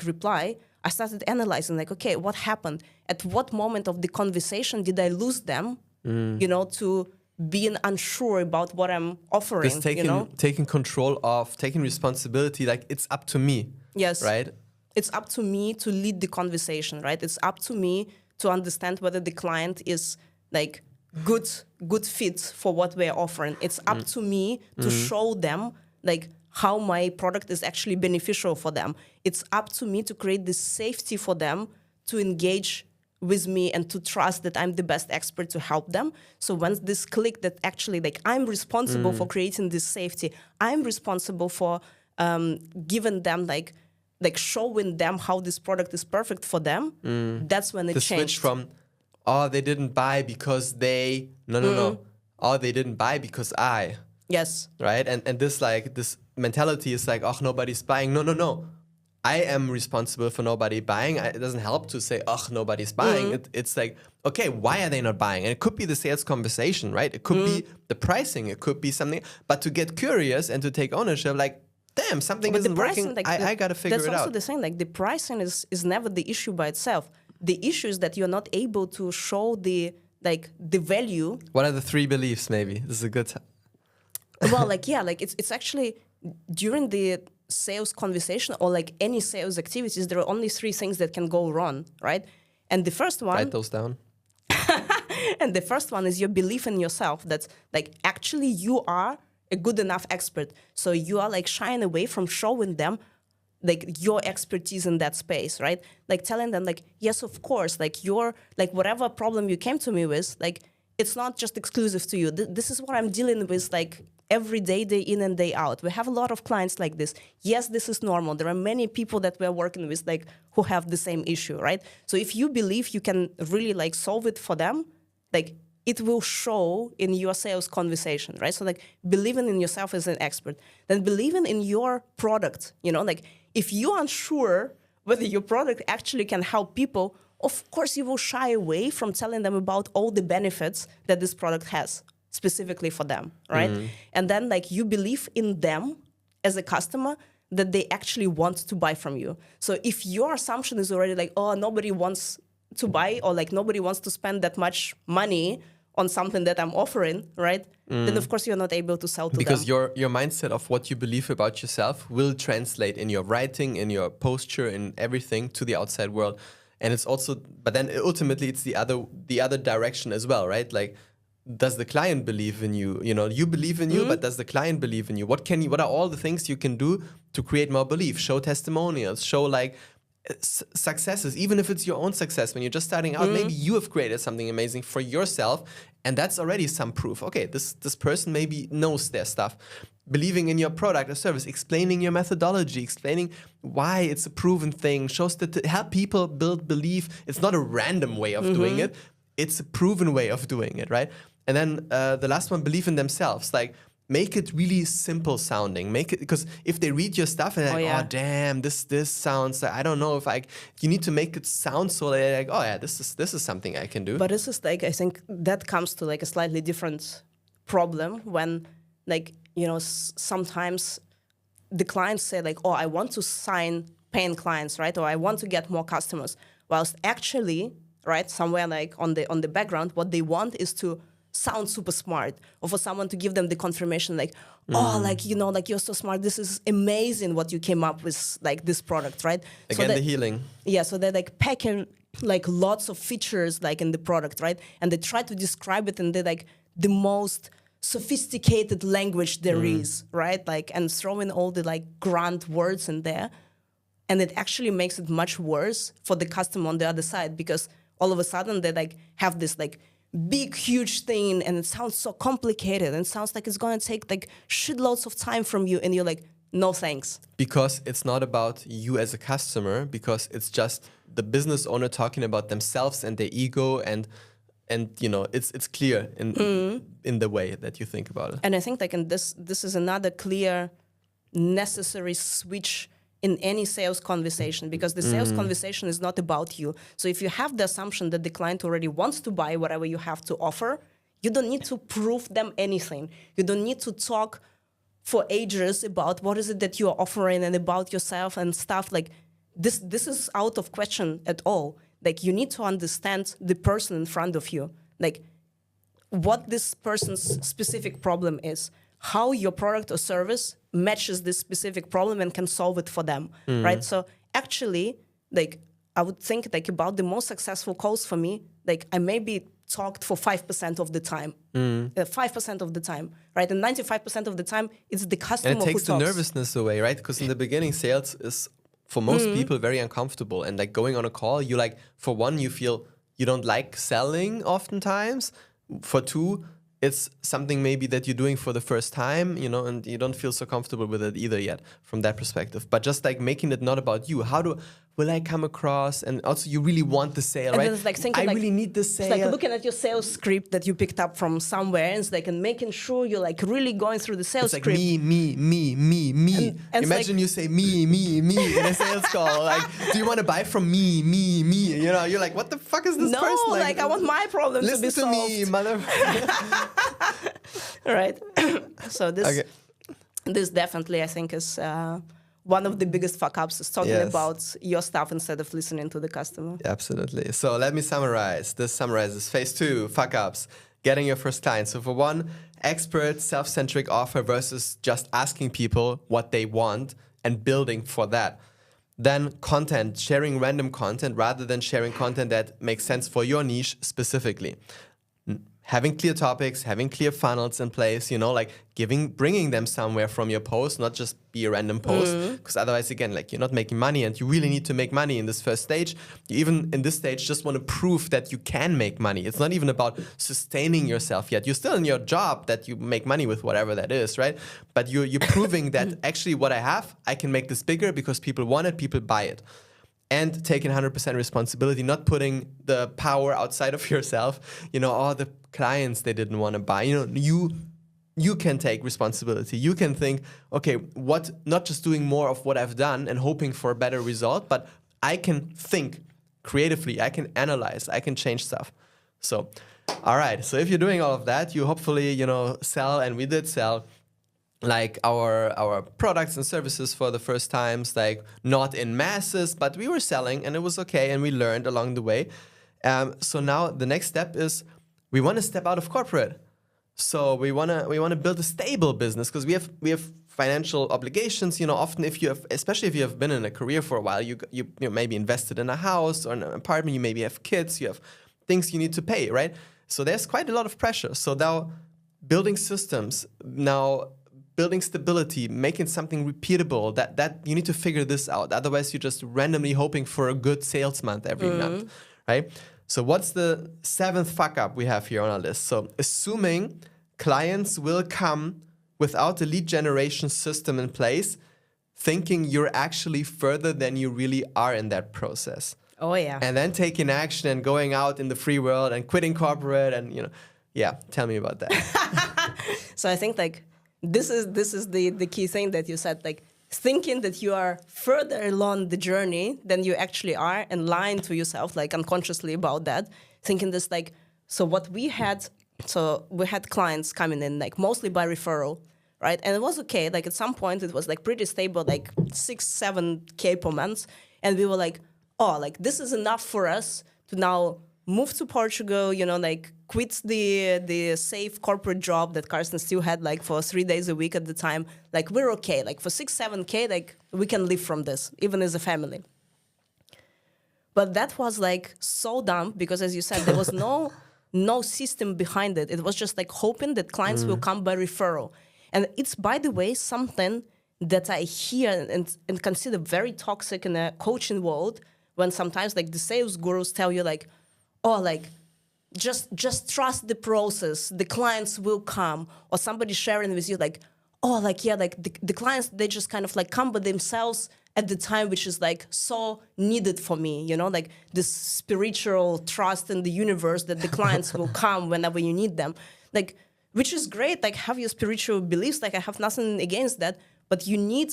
reply, I started analyzing like, okay, what happened? At what moment of the conversation did I lose them, to being unsure about what I'm offering, just taking control of, taking responsibility, like it's up to me. Yes. Right? It's up to me to lead the conversation, right? It's up to me to understand whether the client is like good fit for what we're offering. It's up to me to show them like how my product is actually beneficial for them. It's up to me to create this safety for them to engage with me and to trust that I'm the best expert to help them. So once this click that actually like I'm responsible for creating this safety, I'm responsible for giving them like showing them how this product is perfect for them, that's when it The changed. switch from, oh, they didn't buy because they, no. Oh, they didn't buy because I. Yes. Right? And this mentality is like, oh, nobody's buying. No. I am responsible for nobody buying. It doesn't help to say, oh, nobody's buying. It's like, okay, why are they not buying? And it could be the sales conversation, right? It could be the pricing. It could be something. But to get curious and to take ownership, like, damn, something isn't working. Like, I got to figure it out. That's also the thing. Like the pricing is never the issue by itself. The issue is that you're not able to show the value. What are the 3 beliefs? Maybe this is a good. Well, it's actually during the sales conversation or like any sales activities, there are only 3 things that can go wrong, right? And the first one. Write those down. And the first one is your belief in yourself. That's like actually you are a good enough expert. So you are like shying away from showing them like your expertise in that space, right? Like telling them like, yes, of course, like your, like whatever problem you came to me with, like it's not just exclusive to you. This is what I'm dealing with like every day, day in and day out. We have a lot of clients like this. Yes, this is normal. There are many people that we're working with like who have the same issue, right? So if you believe you can really like solve it for them, like it will show in your sales conversation, right? So like believing in yourself as an expert, then believing in your product, you know, like if you aren't sure whether your product actually can help people, of course you will shy away from telling them about all the benefits that this product has specifically for them, right? And then like you believe in them as a customer that they actually want to buy from you. So if your assumption is already like, oh, nobody wants to buy or like nobody wants to spend that much money on something that I'm offering, right? Then of course you're not able to sell to them. Because your mindset of what you believe about yourself will translate in your writing, in your posture, in everything to the outside world. And it's also, but then ultimately it's the other direction as well, right? Like, does the client believe in you? You know, you believe in you, but does the client believe in you? What are all the things you can do to create more belief? Show testimonials, show like successes, even if it's your own success. When you're just starting out, maybe you have created something amazing for yourself, and that's already some proof. Okay, this person maybe knows their stuff. Believing in your product or service, explaining your methodology, explaining why it's a proven thing, shows that to help people build belief. It's not a random way of doing it. It's a proven way of doing it, right? And then the last one, believe in themselves. Like, make it really simple sounding. Make it, because if they read your stuff and they're like, oh damn, this sounds, I don't know if you need to make it sound so they're like, oh yeah, this is something I can do. But this is like, I think that comes to like a slightly different problem when like, you know, sometimes the clients say like, oh, I want to sign paying clients, right? Or I want to get more customers. Whilst actually, right, somewhere like on the background, what they want is to sound super smart, or for someone to give them the confirmation like, oh, like, you know, like you're so smart, this is amazing what you came up with, like this product, right? Again, the healing. Yeah, so they're like packing like lots of features like in the product, right? And they try to describe it in the most sophisticated language there is, right? Like, and throwing all the like grand words in there. And it actually makes it much worse for the customer on the other side, because all of a sudden they like have this like big, huge thing, and it sounds so complicated, and it sounds like it's going to take like shitloads of time from you, and you're like, no thanks. Because it's not about you as a customer, because it's just the business owner talking about themselves and their ego, and you know, it's clear in the way that you think about it. And I think like in this is another clear, necessary switch in any sales conversation, because the sales conversation is not about you. So if you have the assumption that the client already wants to buy whatever you have to offer, you don't need to prove them anything. You don't need to talk for ages about what is it that you are offering and about yourself and stuff. Like this is out of question at all. Like you need to understand the person in front of you, like what this person's specific problem is, how your product or service matches this specific problem and can solve it for them, right? So actually, like I would think like about the most successful calls for me, like I maybe talked for 5% of the time, 5% of the time, right? And 95% of the time, it's the customer who talks. And it takes the nervousness away, right? Because in the beginning, sales is for most people very uncomfortable. And like going on a call, you like, for one, you feel you don't like selling oftentimes. For two, it's something maybe that you're doing for the first time, you know, and you don't feel so comfortable with it either yet from that perspective. But just like making it not about you. Will I come across? And also you really want the sale, and right? then it's like thinking, I like, really need the sale. It's like looking at your sales script that you picked up from somewhere, and it's like, and making sure you're like really going through the sales It's like script. me. And Imagine like, you say me in a sales call. Like, do you want to buy from me? You know, you're like, what the fuck is this no, person? like I want my problem to be listen to solved. me, motherfucker. Right. So this definitely, I think, is one of the biggest fuck ups, is talking about your stuff instead of listening to the customer. Absolutely. So let me summarize. This summarizes phase 2, fuck ups, getting your first client. So for one, expert, self-centric offer versus just asking people what they want and building for that. Then content, sharing random content rather than sharing content that makes sense for your niche specifically. Having clear topics, having clear funnels in place, you know, like bringing them somewhere from your post, not just be a random post, because otherwise, again, like you're not making money, and you really need to make money in this first stage. You even in this stage just want to prove that you can make money. It's not even about sustaining yourself yet. You're still in your job that you make money with, whatever that is, right? But you're proving that actually what I have, I can make this bigger because people want it, people buy it. And taking 100% responsibility, not putting the power outside of yourself. You know, the clients, they didn't want to buy. You know, you can take responsibility. You can think, okay, not just doing more of what I've done and hoping for a better result, but I can think creatively. I can analyze. I can change stuff. So, all right. So if you're doing all of that, you hopefully, you know, sell, and we did sell, like our products and services for the first times, like not in masses, but we were selling and it was okay, and we learned along the way. So now the next step is we want to step out of corporate. So we want to build a stable business, because we have financial obligations. You know, often especially if you have been in a career for a while, you maybe invested in a house or an apartment, you maybe have kids, you have things you need to pay, right? So there's quite a lot of pressure. So now building systems, building stability, making something repeatable, that you need to figure this out. Otherwise, you're just randomly hoping for a good sales month every month, right? So what's the 7th fuck up we have here on our list? So assuming clients will come without a lead generation system in place, thinking you're actually further than you really are in that process. Oh, yeah. And then taking action and going out in the free world and quitting corporate and, you know, yeah, tell me about that. So I think like, this is the key thing that you said, like thinking that you are further along the journey than you actually are, and lying to yourself like unconsciously about that, thinking this like, so what we had clients coming in like mostly by referral, right? And it was okay. Like at some point it was like pretty stable, like 6-7K per month. And we were like, oh, like this is enough for us to now move to Portugal, you know, like quit the safe corporate job that Carsten still had like for 3 days a week at the time. Like we're okay. Like for 6-7K, like we can live from this, even as a family. But that was like so dumb, because as you said, there was no system behind it. It was just like hoping that clients will come by referral. And it's, by the way, something that I hear and consider very toxic in a coaching world, when sometimes like the sales gurus tell you like, oh, like, just trust the process, the clients will come. Or somebody sharing with you like, oh, like, yeah, like the clients, they just kind of like come by themselves at the time, which is like so needed for me, you know, like this spiritual trust in the universe that the clients will come whenever you need them. Like, which is great, like have your spiritual beliefs, like I have nothing against that, but you need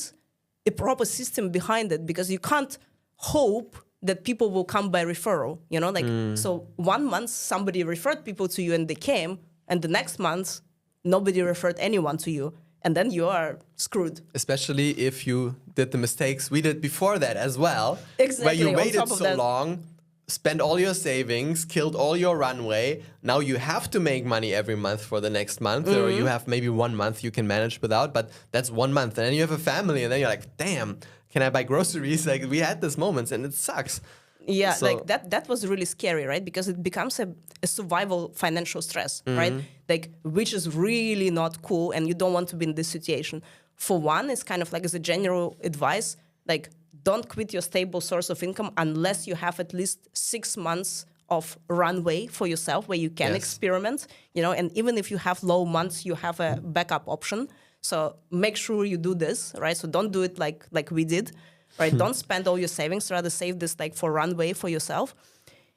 a proper system behind it, because you can't hope that people will come by referral, you know, like, so 1 month somebody referred people to you and they came, and the next month nobody referred anyone to you, and then you are screwed. Especially if you did the mistakes we did before that as well. Exactly. Where you waited so long, spent all your savings, killed all your runway. Now you have to make money every month for the next month, or you have maybe 1 month you can manage without, but that's 1 month. And then you have a family, and then you're like, damn, can I buy groceries? Like, we had these moments, and it sucks. Yeah, so, like that was really scary, right? Because it becomes a survival financial stress, right? Like, which is really not cool, and you don't want to be in this situation. For one, it's kind of like as a general advice, like, don't quit your stable source of income unless you have at least 6 months of runway for yourself where you can experiment, and even if you have low months, you have a backup option. So make sure you do this, right? So don't do it like we did, right? Don't spend all your savings, rather save this like for runway for yourself.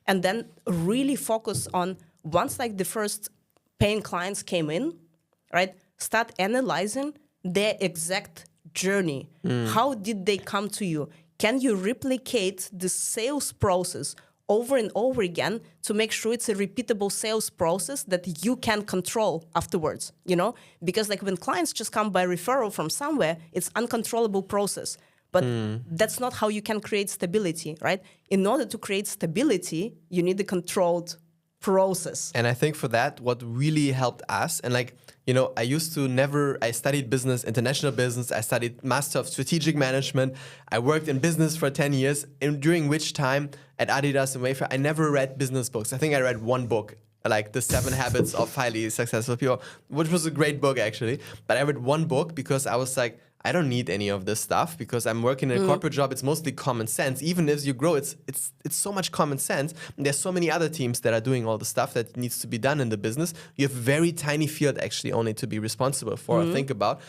And then really focus on, once like the first paying clients came in, right? Start analyzing their exact journey. How did they come to you? Can you replicate the sales process over and over again to make sure it's a repeatable sales process that you can control afterwards, Because like when clients just come by referral from somewhere, it's uncontrollable process. But that's not how you can create stability, right? In order to create stability, you need a controlled process. And I think for that, what really helped us, and I studied business, international business, I studied Master of Strategic Management, I worked in business for 10 years, and during which time at Adidas and Wayfair, I never read business books. I think I read one book, like The 7 Habits of Highly Successful People, which was a great book actually. But I read one book because I was like, I don't need any of this stuff because I'm working in a corporate job. It's mostly common sense. Even as you grow, it's so much common sense. And there's so many other teams that are doing all the stuff that needs to be done in the business. You have a very tiny field actually only to be responsible for or think about.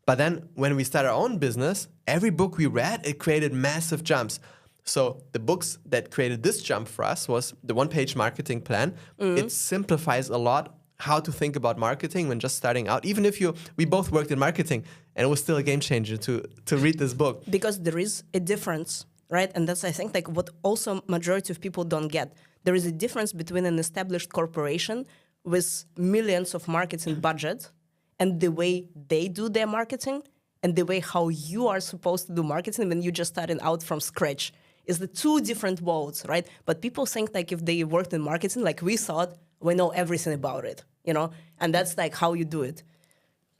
But then when we start our own business, every book we read, it created massive jumps. So the books that created this jump for us was the one-page marketing plan. It simplifies a lot how to think about marketing when just starting out. Even if we both worked in marketing, and it was still a game changer to read this book. Because there is a difference, right? And that's, I think, like what also majority of people don't get. There is a difference between an established corporation with millions of marketing budget and the way they do their marketing and the way how you are supposed to do marketing when you just starting out from scratch. Is the two different worlds, right? But people think like if they worked in marketing, like we thought, we know everything about it, and that's like how you do it.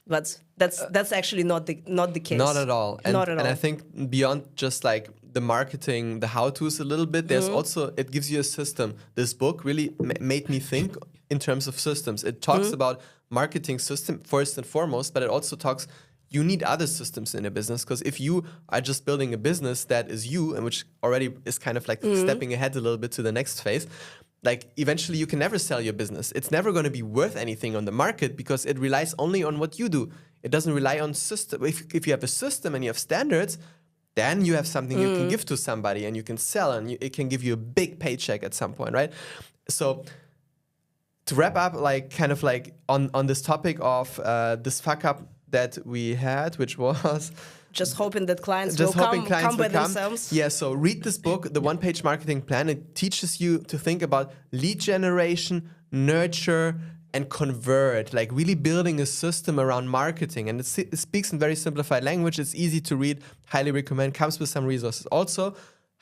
But that's actually not the case. Not at all. Not at all. And I think beyond just like the marketing, the how-tos a little bit, there's also, it gives you a system. This book really made me think in terms of systems. It talks about marketing system first and foremost, but it also talks, you need other systems in a business, because if you are just building a business that is you, and which already is kind of like stepping ahead a little bit to the next phase, like eventually you can never sell your business. It's never going to be worth anything on the market because it relies only on what you do. It doesn't rely on system. If you have a system and you have standards, then you have something you can give to somebody and you can sell, and it can give you a big paycheck at some point, right? So to wrap up, like kind of like on this topic of this fuck up that we had, which was just hoping that clients will come by themselves. Yeah, so read this book, The One-Page Marketing Plan. It teaches you to think about lead generation, nurture, and convert, like really building a system around marketing. And it speaks in very simplified language. It's easy to read, highly recommend, comes with some resources. Also,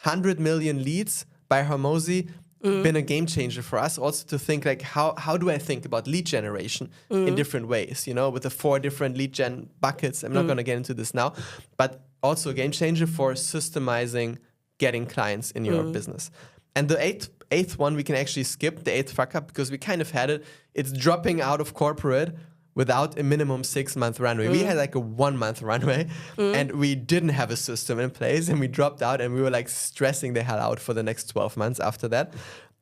100 million leads by Hormozy, been a game changer for us also to think like how do I think about lead generation in different ways, with the 4 different lead gen buckets. I'm not going to get into this now, but also a game changer for systemizing getting clients in your business. And the eighth one we can actually skip, the 8th fuck up, because we kind of had it. It's dropping out of corporate without a minimum 6-month runway. We had like a 1-month runway and we didn't have a system in place, and we dropped out and we were like stressing the hell out for the next 12 months after that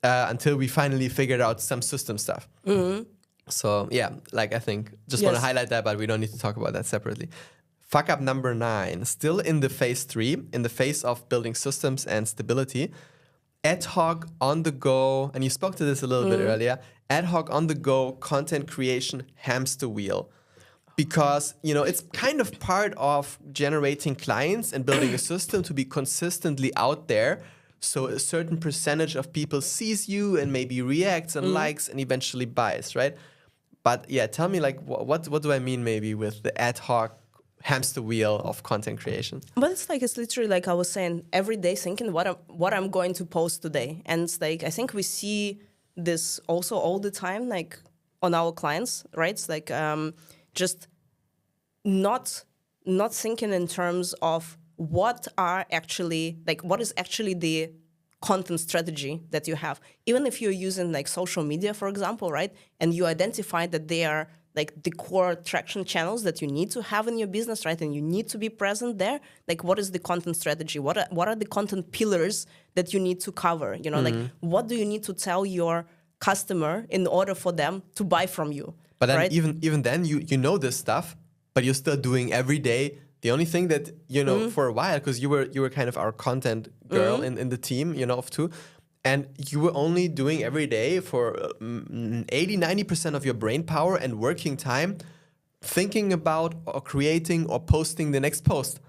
until we finally figured out some system stuff. So yeah, like I think just want to highlight that, but we don't need to talk about that separately. Fuck up number 9, still in the phase 3, in the phase of building systems and stability. Ad hoc, on the go, and you spoke to this a little bit earlier, ad hoc, on the go, content creation, hamster wheel. Because, it's kind of part of generating clients and building a system to be consistently out there. So a certain percentage of people sees you and maybe reacts and likes and eventually buys, right? But yeah, tell me like, what do I mean maybe with the ad hoc hamster wheel of content creation? But it's literally like I was saying, every day thinking what I'm going to post today. And it's like, I think we see this also all the time, like on our clients, right? It's like just not thinking in terms of what is actually the content strategy that you have. Even if you're using like social media, for example, right? And you identify that they are like the core traction channels that you need to have in your business, right? And you need to be present there. Like, what is the content strategy? What are the content pillars that you need to cover? You know, like what do you need to tell your customer in order for them to buy from you? But then right? even then you know this stuff, but you're still doing every day. The only thing that, you know, for a while, because you were kind of our content girl in the team, you know, of two. And you were only doing every day for 80-90% of your brain power and working time thinking about or creating or posting the next post.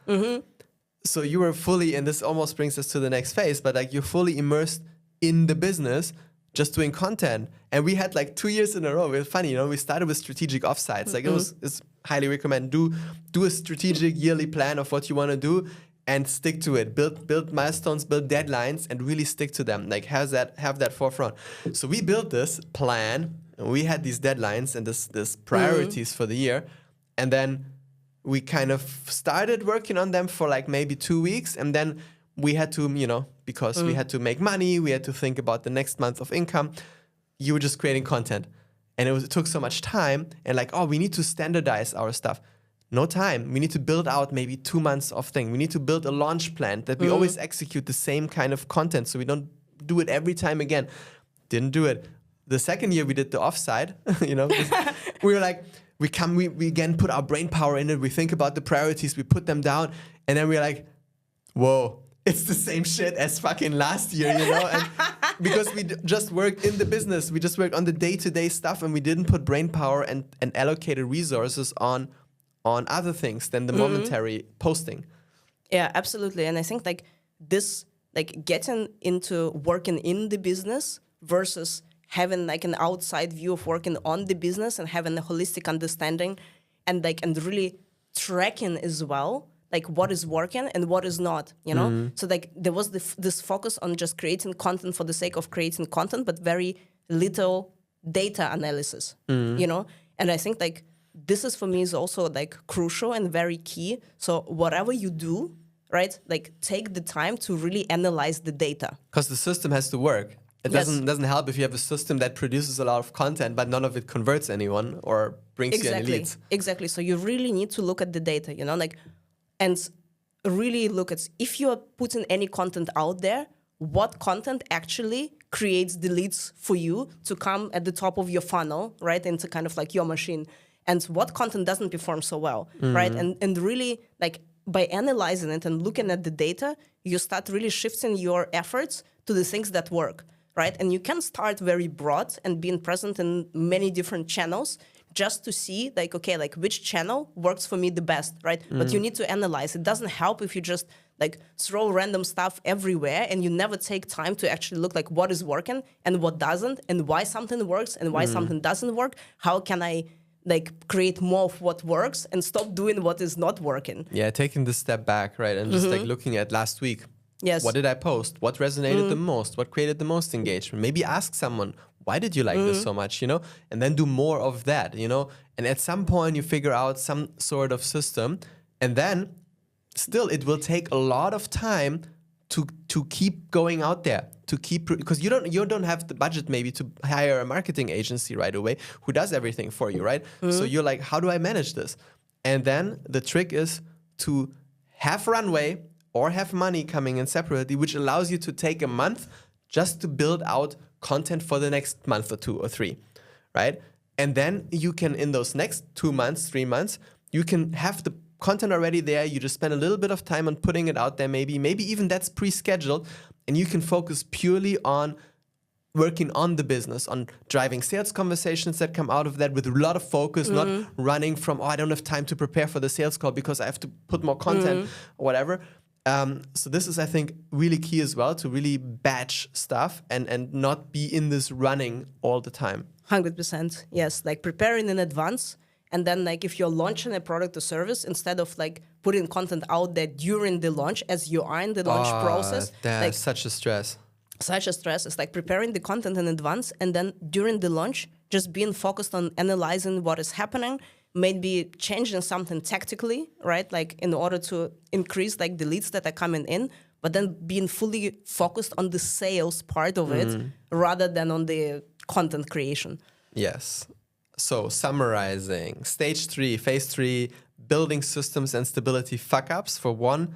So you were fully, and this almost brings us to the next phase, but like you're fully immersed in the business, just doing content. And we had like 2 years in a row. It was funny, you know, we started with strategic offsites. Like it's highly recommend, do a strategic yearly plan of what you want to do. And stick to it. Build milestones, build deadlines, and really stick to them. Like have that forefront. So we built this plan. And we had these deadlines and this priorities for the year, and then we kind of started working on them for like maybe 2 weeks, and then we had to, you know, because we had to make money, we had to think about the next month of income. You were just creating content, and it took so much time. And like, oh, we need to standardize our stuff. No time. We need to build out maybe 2 months of thing. We need to build a launch plan that we always execute the same kind of content so we don't do it every time again. Didn't do it. The second year we did the offside, you know, we were like, we again put our brain power in it. We think about the priorities, we put them down, and then we're like, whoa, it's the same shit as fucking last year, you know? And because we just worked in the business, we just worked on the day-to-day stuff, and we didn't put brain power and allocated resources on other things than the momentary posting. Yeah, absolutely. And I think like this, like getting into working in the business versus having like an outside view of working on the business and having a holistic understanding and really tracking as well, like what is working and what is not, you know? So like there was this focus on just creating content for the sake of creating content, but very little data analysis, you know? And I think like this is for me is also like crucial and very key. So whatever you do, right, like take the time to really analyze the data. Because the system has to work. It doesn't help if you have a system that produces a lot of content, but none of it converts anyone or brings you any leads. Exactly. So you really need to look at the data, you know, like, and really look at if you are putting any content out there, what content actually creates the leads for you to come at the top of your funnel, right, into kind of like your machine. And what content doesn't perform so well, right? And really, like, by analyzing it and looking at the data, you start really shifting your efforts to the things that work, right? And you can start very broad and being present in many different channels just to see, like, okay, like, which channel works for me the best, right? But you need to analyze. It doesn't help if you just, like, throw random stuff everywhere and you never take time to actually look, like, what is working and what doesn't and why something works and why something doesn't work. How can I like create more of what works and stop doing what is not working? Yeah, taking the step back, right? And just like looking at last week. Yes. What did I post? What resonated the most? What created the most engagement? Maybe ask someone, why did you like this so much, you know? And then do more of that, you know? And at some point you figure out some sort of system, and then still it will take a lot of time to keep going out there, to keep, because you don't have the budget maybe to hire a marketing agency right away who does everything for you, right? So you're like, how do I manage this? And then the trick is to have runway or have money coming in separately, which allows you to take a month just to build out content for the next month or 2 or 3, right? And then you can, in those next 2 months, 3 months, you can have the content already there. You just spend a little bit of time on putting it out there, maybe even that's pre-scheduled, and you can focus purely on working on the business, on driving sales conversations that come out of that with a lot of focus, not running from, I don't have time to prepare for the sales call because I have to put more content or whatever. So this is, I think, really key as well, to really batch stuff and not be in this running all the time. 100%. Yes, like preparing in advance. And then, like, if you're launching a product or service, instead of like putting content out there during the launch, as you are in the launch process, that's like such a stress. Such a stress. It's like preparing the content in advance, and then during the launch, just being focused on analyzing what is happening, maybe changing something tactically, right? Like in order to increase like the leads that are coming in, but then being fully focused on the sales part of it rather than on the content creation. Yes. So summarizing, stage 3, phase 3, building systems and stability fuck-ups. For one,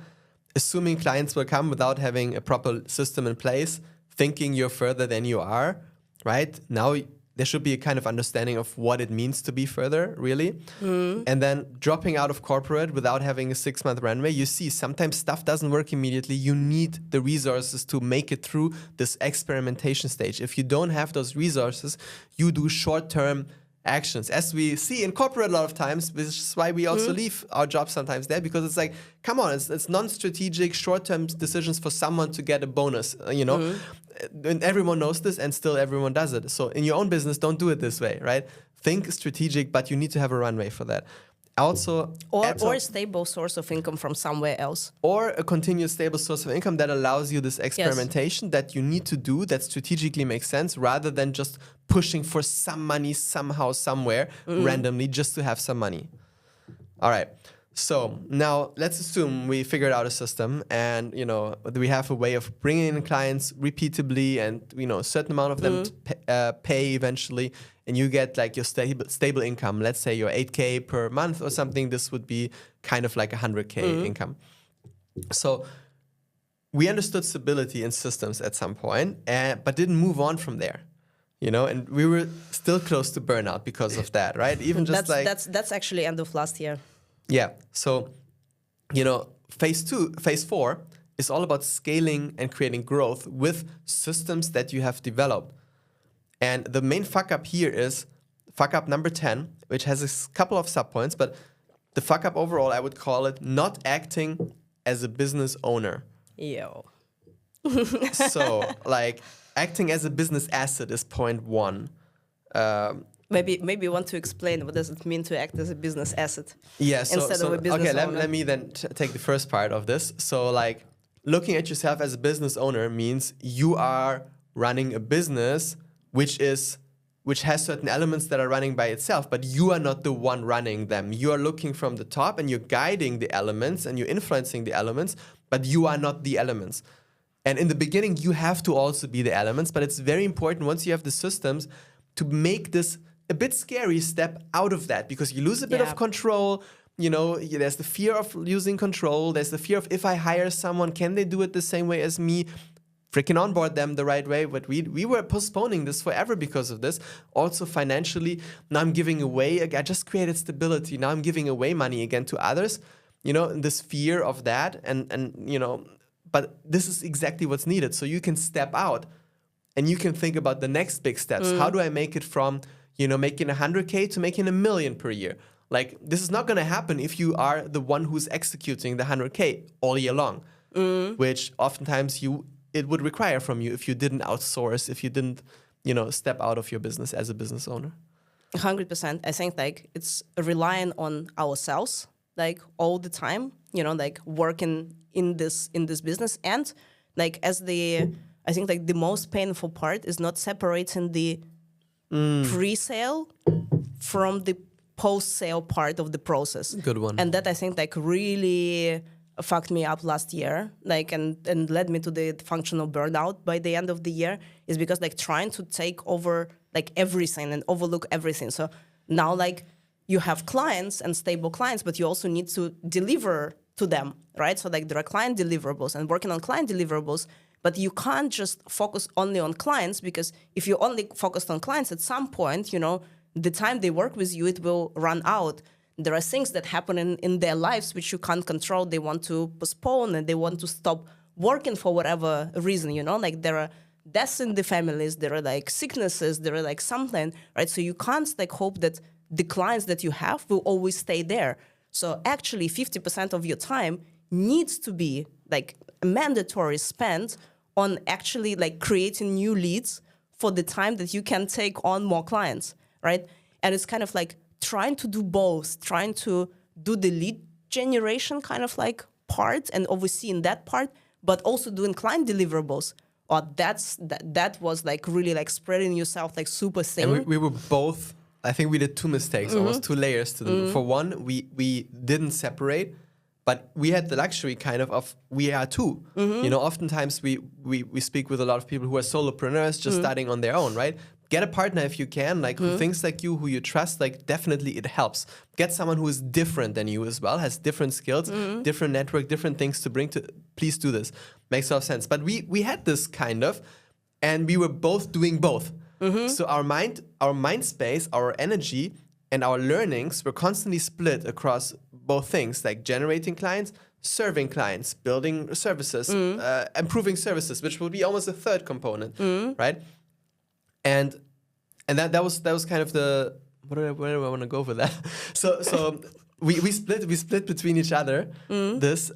assuming clients will come without having a proper system in place, thinking you're further than you are, right? Now there should be a kind of understanding of what it means to be further, really. And then dropping out of corporate without having a 6-month runway. You see, sometimes stuff doesn't work immediately. You need the resources to make it through this experimentation stage. If you don't have those resources, you do short-term actions, as we see in corporate a lot of times, which is why we also leave our jobs sometimes there, because it's like, come on, it's non-strategic, short-term decisions for someone to get a bonus, you know? And everyone knows this, and still everyone does it. So in your own business, don't do it this way, right? Think strategic, but you need to have a runway for that. Also, or a stable source of income from somewhere else. Or a continuous stable source of income that allows you this experimentation that you need to do, that strategically makes sense, rather than just pushing for some money somehow, somewhere, randomly, just to have some money. All right. So now let's assume we figured out a system, and we have a way of bringing in clients repeatably, and a certain amount of them pay eventually, and you get like your stable income. Let's say you're 8K per month or something. This would be kind of like 100K income. So we understood stability in systems at some point, but didn't move on from there. And we were still close to burnout because of that, right? Even just that's actually end of last year. Yeah. So, phase 4 is all about scaling and creating growth with systems that you have developed. And the main fuck up here is fuck up number 10, which has a couple of subpoints, but the fuck up overall, I would call it not acting as a business owner. Yo. So, like, acting as a business asset is point 1. Maybe you want to explain what does it mean to act as a business asset instead of a business owner. Let me then take the first part of this. So, like, looking at yourself as a business owner means you are running a business which has certain elements that are running by itself, but you are not the one running them. You are looking from the top and you're guiding the elements and you're influencing the elements, but you are not the elements. And in the beginning, you have to also be the elements, but it's very important once you have the systems to make this a bit scary step out of that, because you lose a bit of control. There's the fear of losing control. There's the fear of, if I hire someone, can they do it the same way as me? Freaking onboard them the right way. But we were postponing this forever because of this. Also financially, now I'm giving away. I just created stability. Now I'm giving away money again to others. This fear of that. But this is exactly what's needed. So you can step out and you can think about the next big steps. How do I make it from making 100K to making 1 million per year? Like, this is not going to happen if you are the one who's executing the 100K all year long, which oftentimes it would require from you if you didn't outsource, if you didn't, step out of your business as a business owner. 100%. I think like it's relying on ourselves, like all the time, like working in this business, and like I think like the most painful part is not separating the pre-sale from the post-sale part of the process. Good one. And that I think like really fucked me up last year, like and led me to the functional burnout by the end of the year, is because like trying to take over like everything and overlook everything. So now like you have clients and stable clients, but you also need to deliver to them, right? So like there are client deliverables and working on client deliverables. But you can't just focus only on clients, because if you only focused on clients, at some point, the time they work with you, it will run out. There are things that happen in their lives which you can't control. They want to postpone and they want to stop working for whatever reason, like there are deaths in the families, there are like sicknesses, there are like something, right? So you can't like hope that the clients that you have will always stay there. So actually 50% of your time needs to be like mandatory spent on actually like creating new leads for the time that you can take on more clients, right? And it's kind of like trying to do both, trying to do the lead generation kind of like part and overseeing that part, but also doing client deliverables. Or that was like really like spreading yourself like super thin. And we were both, I think we did 2 mistakes, almost 2 layers to them. For one, we didn't separate. But we had the luxury kind of we are two. Oftentimes we speak with a lot of people who are solopreneurs just starting on their own, right? get a partner if you can, like who thinks like you, who you trust, like definitely it helps. Get someone who is different than you as well, has different skills, different network, different things to bring to, please do this. Makes a lot of sense. But we had this kind of, and we were both doing both. So our mind space, our energy, and our learnings were constantly split across both things, like generating clients, serving clients, building services, improving services, which would be almost a third component, right? And that was kind of the where do I want to go for that? So we split between each other this.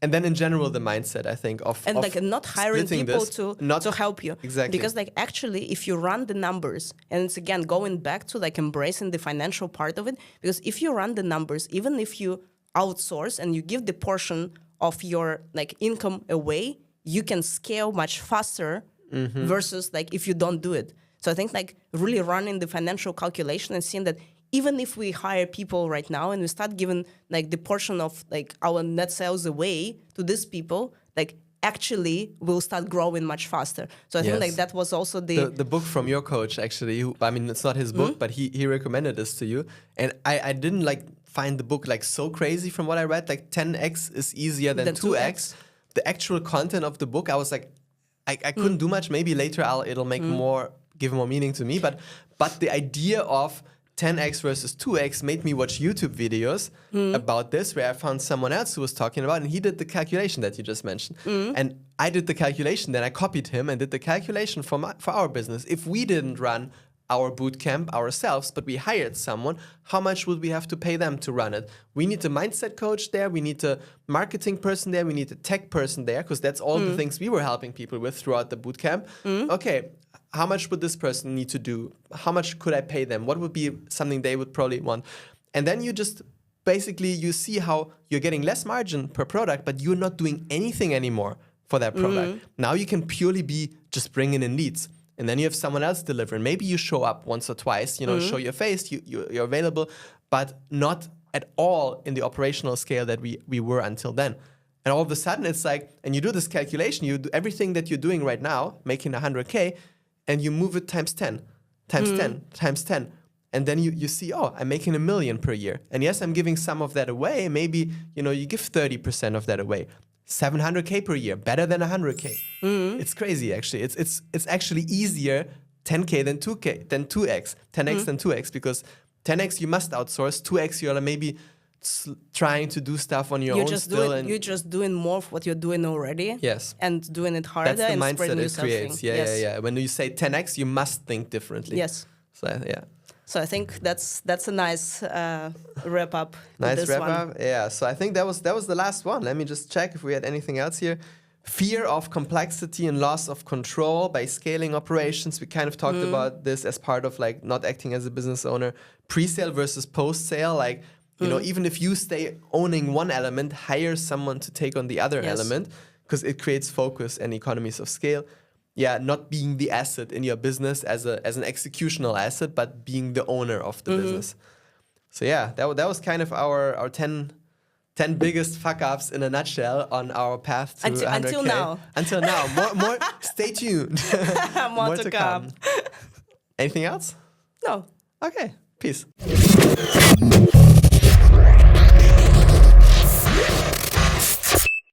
And then in general, the mindset, I think, of like not hiring people to help you. Exactly. Because like actually, if you run the numbers, and it's again going back to like embracing the financial part of it, because if you run the numbers, even if you outsource and you give the portion of your like income away, you can scale much faster versus like if you don't do it. So I think like really running the financial calculation and seeing that even if we hire people right now and we start giving like the portion of like our net sales away to these people, like actually we'll start growing much faster. So I think like that was also the book from your coach actually. I mean, it's not his book, but he recommended this to you, and I didn't like find the book like so crazy from what I read. Like 10x is easier than 2x. The actual content of the book, I was like, I couldn't do much. Maybe later it'll make give more meaning to me. But the idea of 10x versus 2x made me watch YouTube videos about this, where I found someone else who was talking about, and he did the calculation that you just mentioned. And I did the calculation, then I copied him and did the calculation for our business. If we didn't run our bootcamp ourselves, but we hired someone, how much would we have to pay them to run it? We need a mindset coach there, we need a marketing person there, we need a tech person there, because that's all the things we were helping people with throughout the bootcamp. Okay, how much would this person need to do? How much could I pay them? What would be something they would probably want? And then you just basically, you see how you're getting less margin per product, but you're not doing anything anymore for that product. Now you can purely be just bringing in leads. And then you have someone else delivering. Maybe you show up once or twice, show your face, you're available, but not at all in the operational scale that we were until then. And all of a sudden it's like, and you do this calculation, you do everything that you're doing right now, making 100K, and you move it times 10, times 10, times 10. And then you see, oh, I'm making $1 million per year. And yes, I'm giving some of that away. Maybe, you give 30% of that away. 700K per year, better than 100K. It's crazy, actually. It's actually easier 10K than 2K, than 2X, 10X than 2X, because 10X you must outsource, 2X you're maybe trying to do stuff on your own still. You're just doing more of what you're doing already. Yes. And doing it harder. That's the and mindset it creates. Yeah. When you say 10X, you must think differently. Yes. So, yeah. So I think that's a nice wrap up. Nice wrap up. Yeah. So I think that was the last one. Let me just check if we had anything else here. Fear of complexity and loss of control by scaling operations. We kind of talked about this as part of like not acting as a business owner. Pre-sale versus post-sale. Like, even if you stay owning one element, hire someone to take on the other element, because it creates focus and economies of scale. Yeah, not being the asset in your business as an executional asset, but being the owner of the business. So yeah, that was kind of our 10 biggest fuck-ups in a nutshell on our path to 100K. Until now. Until now. More stay tuned. More to come. Anything else? No. Okay, peace.